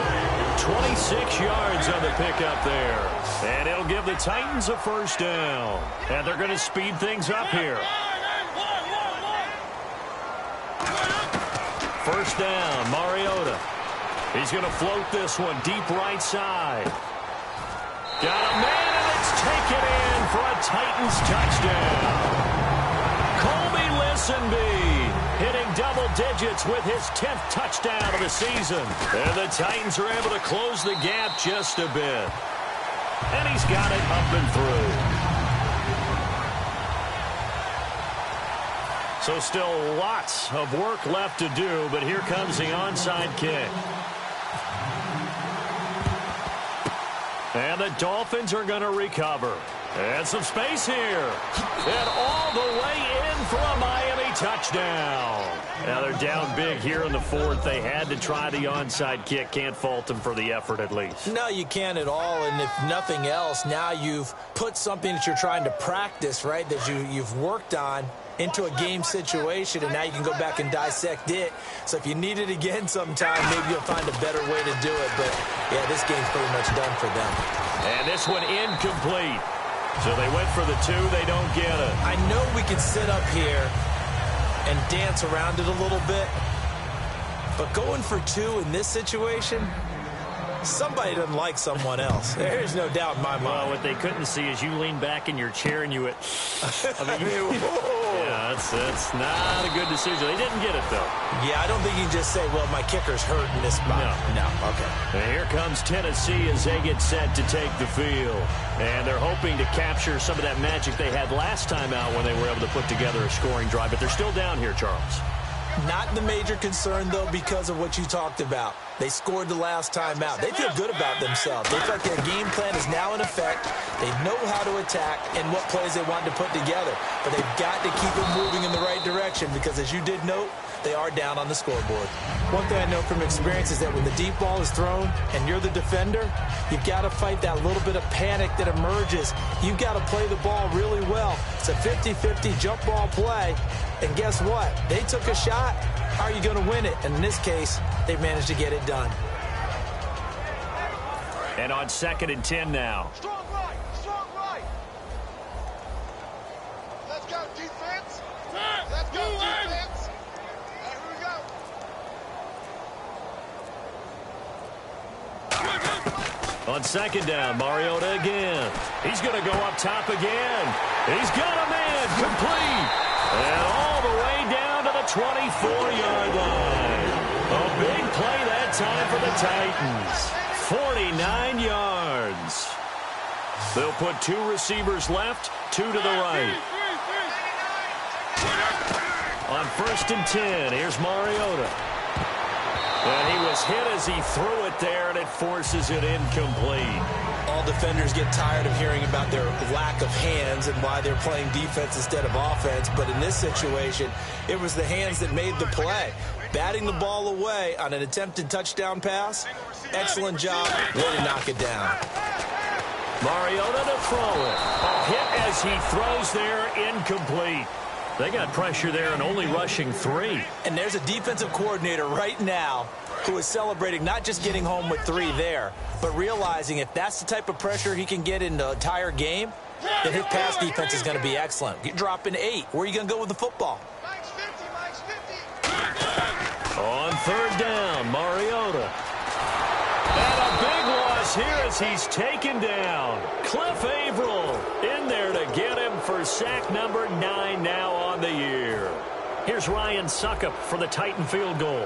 26 yards on the pickup there. And it'll give the Titans a 1st down. And they're going to speed things up here. 1st down, Mariota. He's going to float this one deep right side. Got a man, and it's taken in for a Titans touchdown. Hitting double digits with his 10th touchdown of the season. And the Titans are able to close the gap just a bit. And he's got it up and through. So still lots of work left to do, but here comes the onside kick. And the Dolphins are going to recover. And some space here. And all the way in for a Miami touchdown. Now they're down big here in the 4th. They had to try the onside kick. Can't fault them for the effort at least. No, you can't at all. And if nothing else, now you've put something that you're trying to practice, right, that you've worked on into a game situation, and now you can go back and dissect it. So if you need it again sometime, maybe you'll find a better way to do it. But, yeah, this game's pretty much done for them. And this one incomplete. So they went for the 2. They don't get it. I know we can sit up here and dance around it a little bit, but going for 2 in this situation, somebody doesn't like someone else. There's no doubt in my mind. Well, what they couldn't see is you lean back in your chair and you went, yeah, that's not a good decision. They didn't get it, though. Yeah, I don't think you can just say, well, my kicker's hurt in this spot. No, okay. And here comes Tennessee as they get set to take the field. And they're hoping to capture some of that magic they had last time out when they were able to put together a scoring drive. But they're still down here, Charles. Not the major concern, though, because of what you talked about. They scored the last time out. They feel good about themselves. They feel like their game plan is now in effect. They know how to attack and what plays they want to put together. But they've got to keep it moving in the right direction because, as you did note, they are down on the scoreboard. One thing I know from experience is that when the deep ball is thrown and you're the defender, you've got to fight that little bit of panic that emerges. You've got to play the ball really well. It's a 50-50 jump ball play, and guess what? They took a shot. How are you going to win it? And in this case, they managed to get it done. And on 2nd and 10 now. Strong right, strong right. Let's go, defense. Let's go, defense. Here we go. On 2nd down, Mariota again. He's going to go up top again. He's got a man complete. And all the way down to the 24-yard line. A big play that time for the Titans. 49 yards. They'll put 2 receivers left, 2 to the right. On 1st and 10, here's Mariota. And he was hit as he threw it there, and it forces it incomplete. All defenders get tired of hearing about their lack of hands and why they're playing defense instead of offense. But in this situation, it was the hands that made the play. Batting the ball away on an attempted touchdown pass. Excellent job. Way to knock it down. Mariota to throw it. A hit as he throws there, incomplete. They got pressure there and only rushing 3. And there's a defensive coordinator right now who is celebrating not just getting home with 3 there, but realizing if that's the type of pressure he can get in the entire game, then his pass defense is going to be excellent. You're dropping 8. Where are you going to go with the football? Mike's 50, Mike's 50. On 3rd down, Mariota. And a big loss here as he's taken down. Cliff Averill in there to get him for sack number 9 now on the year. Here's Ryan Suckup for the Titan field goal.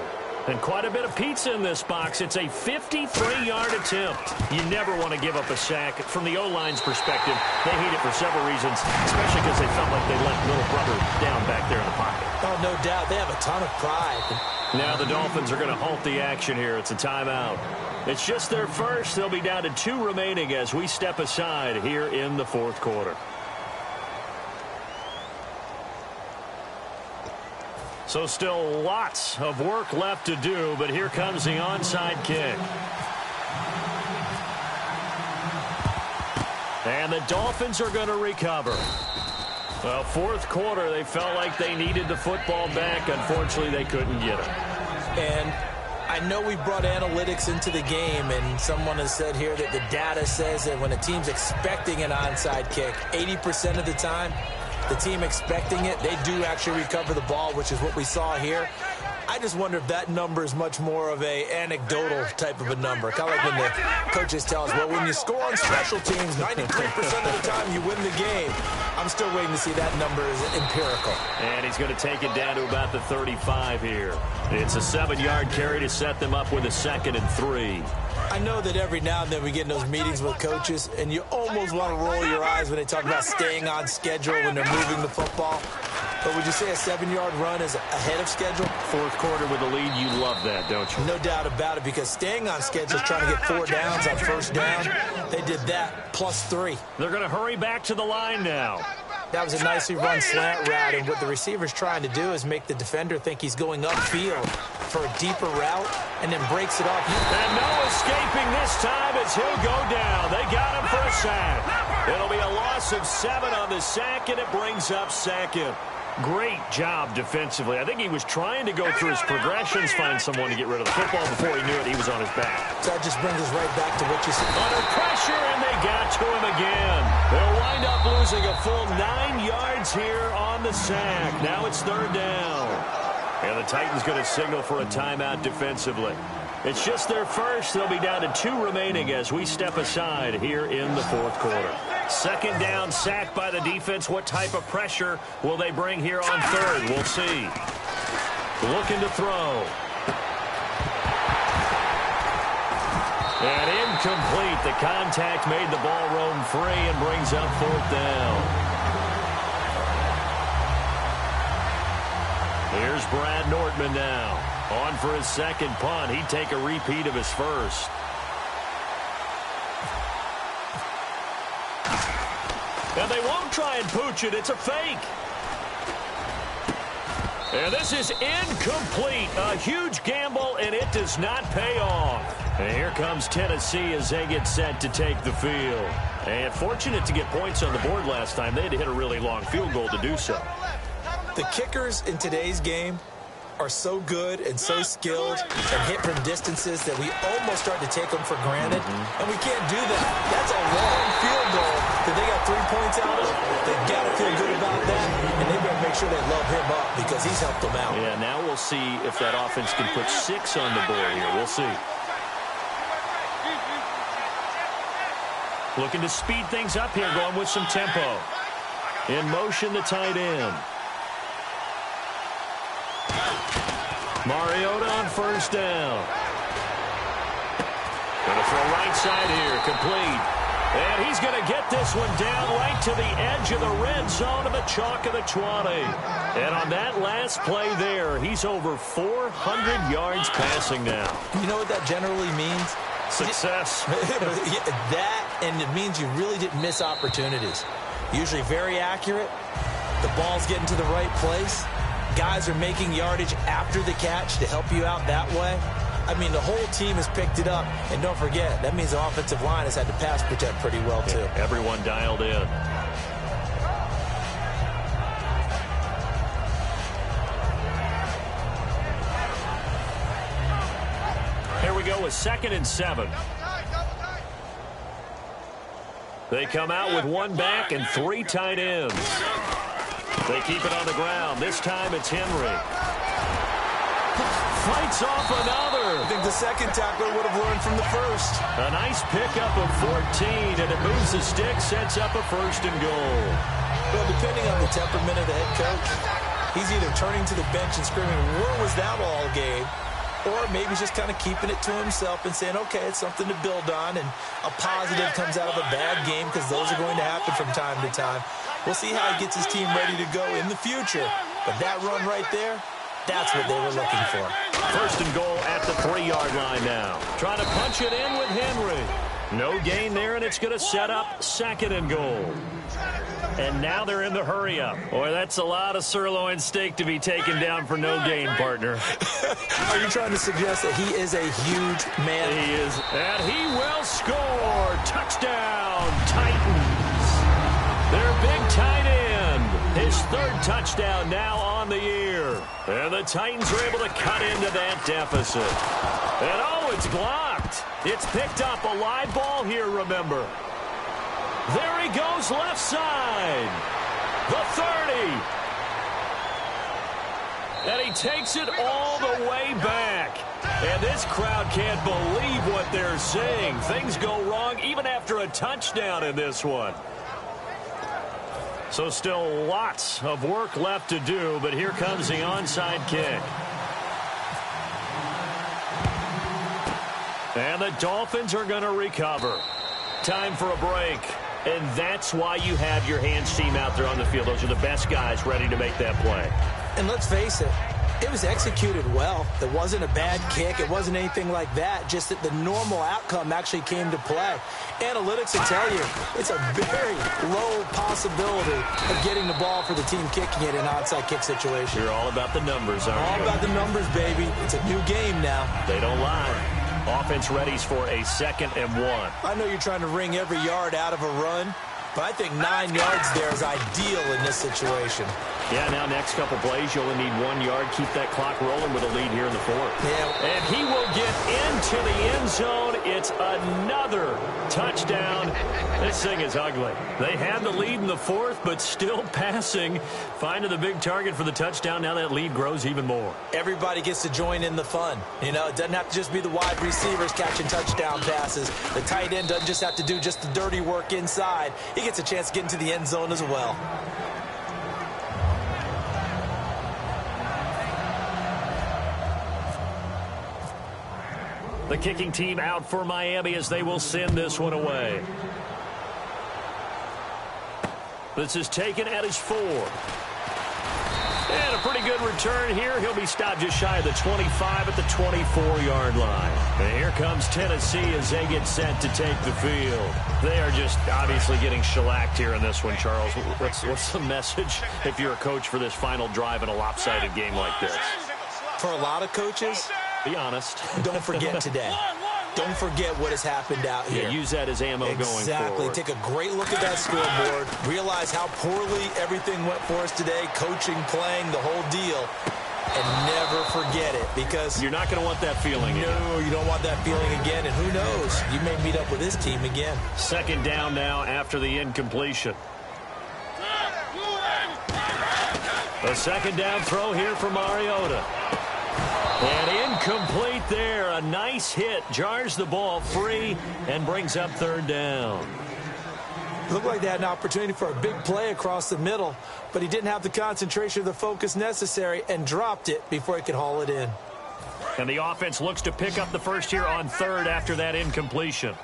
And quite a bit of pizza in this box. It's a 53-yard attempt. You never want to give up a sack. From the O-line's perspective, they hate it for several reasons, especially because they felt like they let little brother down back there in the pocket. Oh, no doubt. They have a ton of pride. Now the Dolphins are going to halt the action here. It's a timeout. It's just their first. They'll be down to 2 remaining as we step aside here in the 4th quarter. So still lots of work left to do, but here comes the onside kick. And the Dolphins are going to recover. Well, 4th quarter, they felt like they needed the football back. Unfortunately, they couldn't get it. And I know we brought analytics into the game, and someone has said here that the data says that when a team's expecting an onside kick, 80% of the time, the team expecting it, they do actually recover the ball, which is what we saw here. I just wonder if that number is much more of a anecdotal type of a number. Kind of like when the coaches tell us, well, when you score on special teams, 93% of the time you win the game. I'm still waiting to see that number is empirical. And he's going to take it down to about the 35 here. It's a 7-yard carry to set them up with a 2nd and 3. I know that every now and then we get in those meetings with coaches, and you almost want to roll your eyes when they talk about staying on schedule when they're moving the football. But would you say a 7-yard run is ahead of schedule? 4th quarter with a lead, you love that, don't you? No doubt about it, because staying on schedule is trying to get 4 downs on 1st down. They did that plus 3. They're going to hurry back to the line now. That was a nicely run slant route, and what the receiver's trying to do is make the defender think he's going upfield for a deeper route, and then breaks it off. And no escaping this time as he'll go down. They got him for a sack. It'll be a loss of 7 on the sack, and it brings up 2nd. Great job defensively. I think he was trying to go through his progressions, find someone to get rid of the football. Before he knew it, he was on his back. So that just brings us right back to what you said. Under pressure, and they got to him again. They'll wind up losing a full 9 yards here on the sack. Now it's 3rd down. And the Titans going to signal for a timeout defensively. It's just their first. They'll be down to 2 remaining as we step aside here in the 4th quarter. 2nd down, sack by the defense. What type of pressure will they bring here on 3rd? We'll see. Looking to throw. And incomplete. The contact made the ball roam free and brings up 4th down. Here's Brad Nortman now. On for his 2nd punt. He'd take a repeat of his first. And they won't try and pooch it. It's a fake. And this is incomplete. A huge gamble, and it does not pay off. And here comes Tennessee as they get set to take the field. And fortunate to get points on the board last time. They had to hit a really long field goal to do so. The kickers in today's game are so good and so skilled and hit from distances that we almost start to take them for granted, and we can't do that. That's a long field goal that they got 3 points out of. They've got to feel good about that, and they better make sure they love him up because he's helped them out. Yeah, now we'll see if that offense can put 6 on the board here. We'll see. Looking to speed things up here, going with some tempo. In motion, the tight end. Mariota on first down. Going to throw right side here, complete. And he's going to get this one down right to the edge of the red zone of the chalk of the 20. And on that last play there, he's over 400 yards passing now. You know what that generally means? Success. That, and it means you really didn't miss opportunities. Usually very accurate. The ball's getting to the right place. Guys are making yardage after the catch to help you out that way. I mean, the whole team has picked it up. And don't forget, that means the offensive line has had to pass protect pretty well, too. Yeah, everyone dialed in. Here we go with 2nd and 7. They come out with 1 back and 3 tight ends. They keep it on the ground. This time it's Henry. Fights off another. I think the second tackler would have learned from the first. A nice pickup of 14, and it moves the stick, sets up a 1st and goal. Well, depending on the temperament of the head coach, he's either turning to the bench and screaming, where was that all game? Or maybe he's just kind of keeping it to himself and saying, okay, it's something to build on, and a positive comes out of a bad game because those are going to happen from time to time. We'll see how he gets his team ready to go in the future. But that run right there, that's what they were looking for. 1st and goal at the 3-yard line now. Trying to punch it in with Henry. No gain there, and it's going to set up 2nd and goal. And now they're in the hurry-up. Boy, that's a lot of sirloin steak to be taken down for no gain, partner. Are you trying to suggest that he is a huge man? He is. And he will score. Touchdown, Titans. Their big tight end. His 3rd touchdown now on the year. And the Titans are able to cut into that deficit. And, oh, it's blocked. It's picked up. A live ball here, remember. There he goes left side. The 30. And he takes it all the way back. And this crowd can't believe what they're seeing. Things go wrong even after a touchdown in this one. So still lots of work left to do, but here comes the onside kick. And the Dolphins are going to recover. Time for a break. And that's why you have your hands team out there on the field. Those are the best guys ready to make that play. And let's face it, it was executed well. It wasn't a bad kick. It wasn't anything like that. Just that the normal outcome actually came to play. Analytics will tell you it's a very low possibility of getting the ball for the team kicking it in an onside kick situation. You're all about the numbers, aren't you? All about the numbers, baby. It's a new game now. They don't lie. Offense readies for a 2nd and 1. I know you're trying to wring every yard out of a run, but I think 9 yards there is ideal in this situation. Yeah, now next couple plays, you only need 1 yard. Keep that clock rolling with a lead here in the 4th. Yeah. And he will get into the end zone. It's another touchdown. This thing is ugly. They had the lead in the 4th, but still passing. Finding the big target for the touchdown. Now that lead grows even more. Everybody gets to join in the fun. You know, it doesn't have to just be the wide receivers catching touchdown passes. The tight end doesn't just have to do just the dirty work inside. He gets a chance to get into the end zone as well. The kicking team out for Miami as they will send this one away. This is taken at his 4. And a pretty good return here. He'll be stopped just shy of the 25 at the 24-yard line. And here comes Tennessee as they get set to take the field. They are just obviously getting shellacked here in this one, Charles. What's the message if you're a coach for this final drive in a lopsided game like this? For a lot of coaches, be honest. Don't forget today. Don't forget what has happened out here. Yeah, use that as ammo going forward. Exactly. Take a great look at that scoreboard. Realize how poorly everything went for us today. Coaching, playing, the whole deal. And never forget it, because you're not going to want that feeling again. No, you don't want that feeling again. And who knows? You may meet up with this team again. Second down now after the incompletion. A second down throw here for Mariota. And incomplete there. A nice hit. Jars the ball free and brings up third down. Looked like they had an opportunity for a big play across the middle, but he didn't have the concentration or the focus necessary and dropped it before he could haul it in. And the offense looks to pick up the first here on third after that incompletion.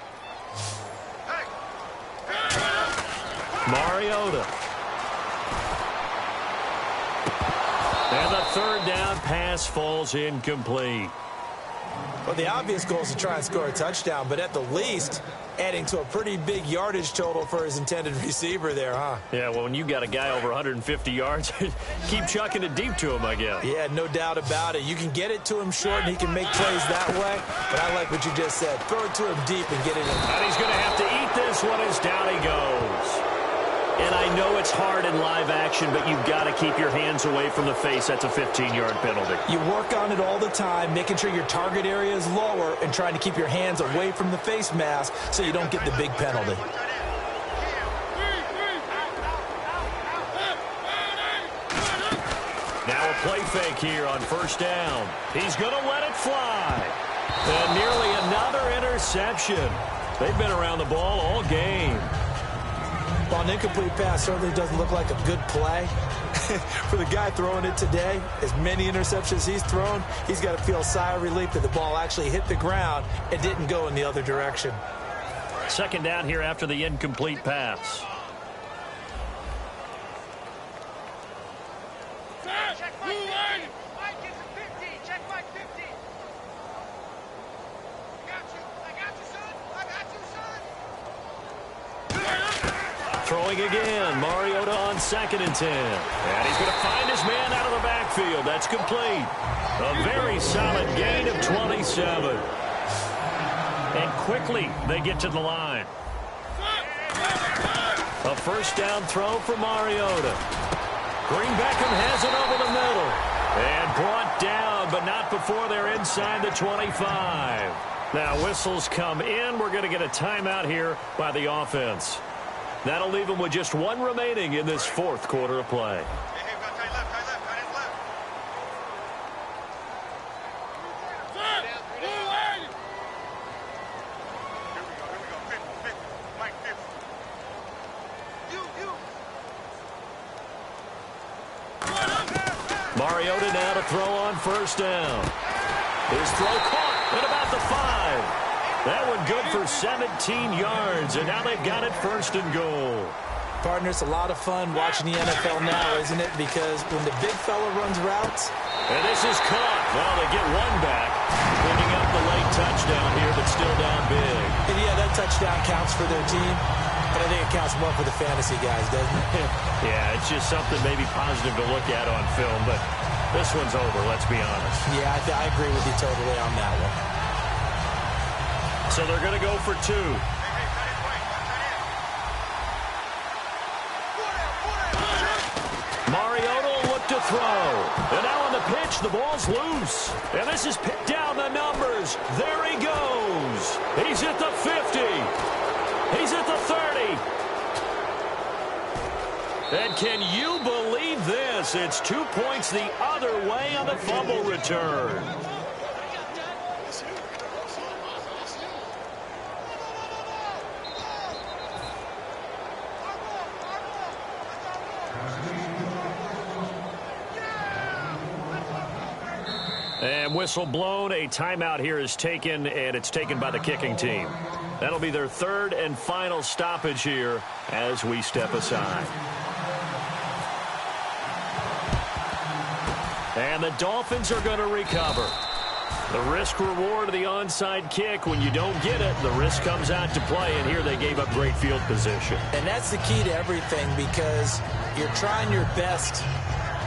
Mariota. And the third down pass falls incomplete. Well, the obvious goal is to try and score a touchdown, but at the least, adding to a pretty big yardage total for his intended receiver there, huh? Yeah, well, when you got a guy over 150 yards, keep chucking it deep to him, I guess. Yeah, no doubt about it. You can get it to him short, and he can make plays that way, but I like what you just said. Throw it to him deep and get it in. And he's going to have to eat this one as down he goes. And I know it's hard in live action, but you've got to keep your hands away from the face. That's a 15-yard penalty. You work on it all the time, making sure your target area is lower and trying to keep your hands away from the face mask so you don't get the big penalty. Now a play fake here on first down. He's going to let it fly. And nearly another interception. They've been around the ball all game. Well, an incomplete pass certainly doesn't look like a good play. For the guy throwing it today, as many interceptions he's thrown, he's got to feel a sigh of relief that the ball actually hit the ground and didn't go in the other direction. Second down here after the incomplete pass. Throwing again, Mariota on second and 10. And he's going to find his man out of the backfield. That's complete. A very solid gain of 27. And quickly they get to the line. A first down throw for Mariota. Green Beckham has it over the middle. And brought down, but not before they're inside the 25. Now whistles come in. We're going to get a timeout here by the offense. That'll leave them with just one remaining in this fourth quarter of play. Mariota now to throw on first down. His throw caught at about the 5. That one good for 17 yards, and now they've got it first and goal. Partner, it's a lot of fun watching the NFL now, isn't it? Because when the big fella runs routes. And this is caught. Well, they get one back, picking up the late touchdown here, but still down big. And yeah, that touchdown counts for their team, but I think it counts more for the fantasy guys, doesn't it? Yeah, it's just something maybe positive to look at on film, but this one's over, let's be honest. Yeah, I agree with you totally on that one. So they're going to go for 2. Mariota will look to throw. And now on the pitch, the ball's loose. And this is picked down the numbers. There he goes. He's at the 50. He's at the 30. And can you believe this? It's 2 points the other way on the fumble return. And whistle blown. A timeout here is taken, and it's taken by the kicking team. That'll be their third and final stoppage here as we step aside. And the Dolphins are going to recover. The risk-reward of the onside kick. When you don't get it, the risk comes out to play, and here they gave up great field position. And that's the key to everything, because you're trying your best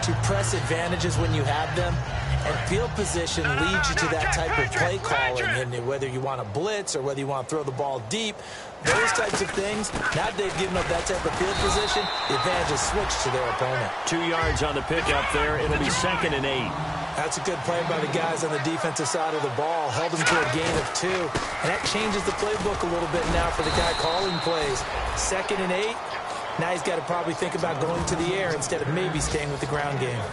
to press advantages when you have them, and field position leads you to that type of play calling. And whether you want to blitz or whether you want to throw the ball deep, those types of things, now that they've given up that type of field position, the advantage is switched to their opponent. 2 yards on the pickup there. It'll be 2nd and 8. That's a good play by the guys on the defensive side of the ball. Held them to a gain of 2. And that changes the playbook a little bit now for the guy calling plays. 2nd and 8. Now he's got to probably think about going to the air instead of maybe staying with the ground game.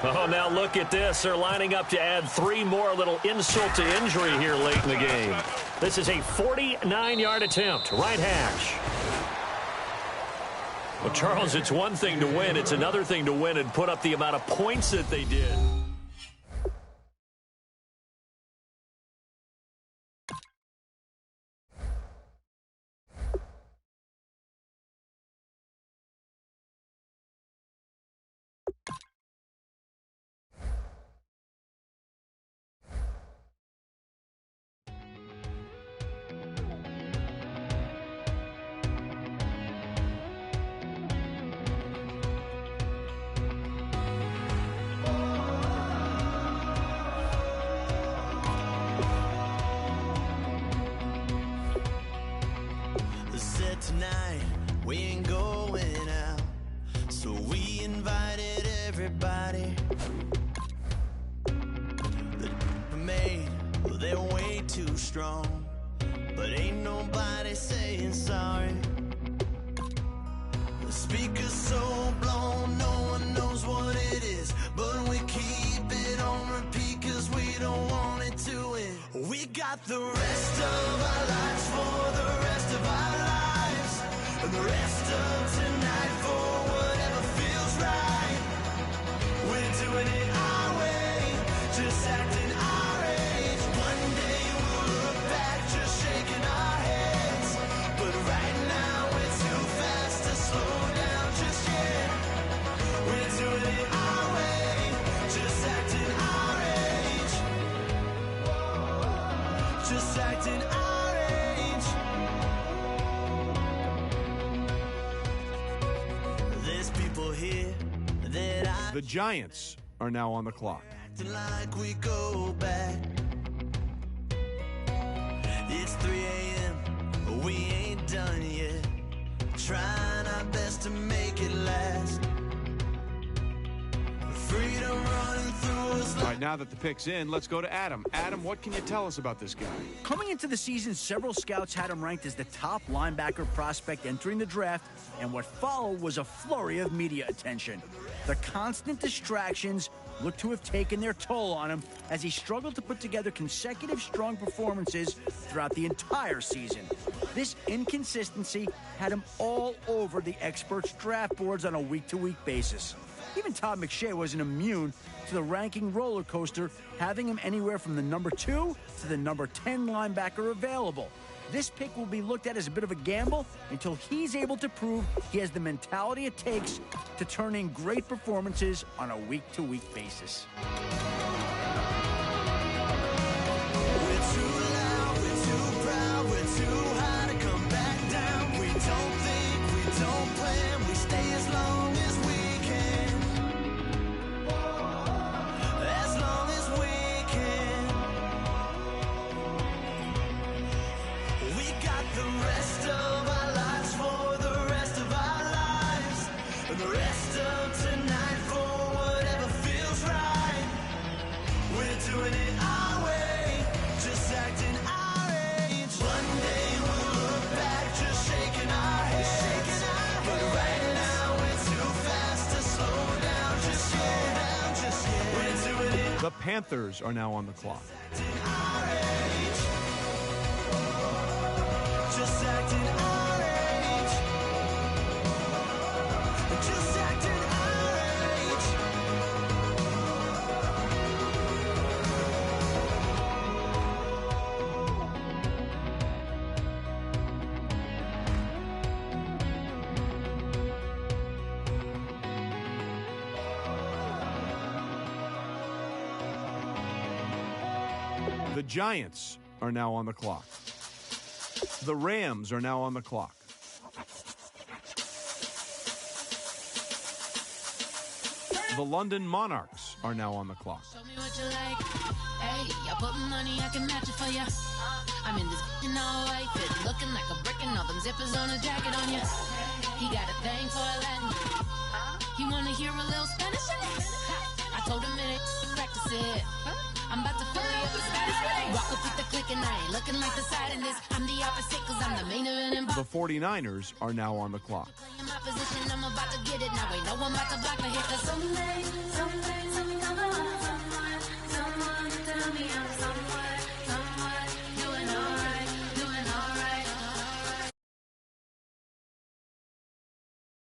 Oh, now look at this. They're lining up to add 3 more. A little insult to injury here late in the game. This is a 49-yard attempt. Right hash. Well, Charles, it's one thing to win. It's another thing to win and put up the amount of points that they did. Tonight we ain't going out, so we invited everybody. The made, well, they're way too strong, but ain't nobody saying sorry. The speaker's so blown, no one knows what it is, but we keep it on repeat 'cause we don't want it to end. We got the rest of our lives for the rest of our lives. And the rest of tonight for whatever feels right. We're doing it our way, just acting our age. One day we'll look back just shaking our heads. But right now we're too fast to slow down just yet. We're doing it our way, just acting our age. Just acting our age. The Giants are now on the clock. Acting like we go back. It's 3 a.m. We ain't done yet. Trying our best to make it last. Freedom running through us. All right, now that the pick's in, let's go to Adam. Adam, what can you tell us about this guy? Coming into the season, several scouts had him ranked as the top linebacker prospect entering the draft, and what followed was a flurry of media attention. The constant distractions look to have taken their toll on him as he struggled to put together consecutive strong performances throughout the entire season. This inconsistency had him all over the experts' draft boards on a week-to-week basis. Even Todd McShay wasn't immune to the ranking roller coaster, having him anywhere from the number 2 to the number 10 linebacker available. This pick will be looked at as a bit of a gamble until he's able to prove he has the mentality it takes to turn in great performances on a week-to-week basis. We're too loud, we're too proud, we're too high to come back down. We don't think, we don't plan, we stay as long as we can. As long as we can. We got the rest of our lives for the rest of our lives. And the rest of tonight for whatever feels right. We're doing it our way, just acting our age. One day we'll look back just shaking our heads. But right now we're too fast to slow down just yet. We're doing it The Panthers are now on the clock. our age. Just acting our age. Just acting our age. The Giants are now on the clock. The Rams are now on the clock. The London Monarchs are now on the clock. Show me what you like. Hey, I put money, I can match it for ya. I'm in this all white fit, looking like a brick and all them zippers on a jacket on ya. He got a thing for a Latin. He wanna hear a little Spanish? I told him it ain't practice it. I'm about to fill you up with Spanish. Walk up with the click and I ain't looking like the side in this. I'm the opposite cause I'm the main event. The 49ers are now on the clock. In my position, I'm about to get it. Now ain't no one about to block my hit cause some days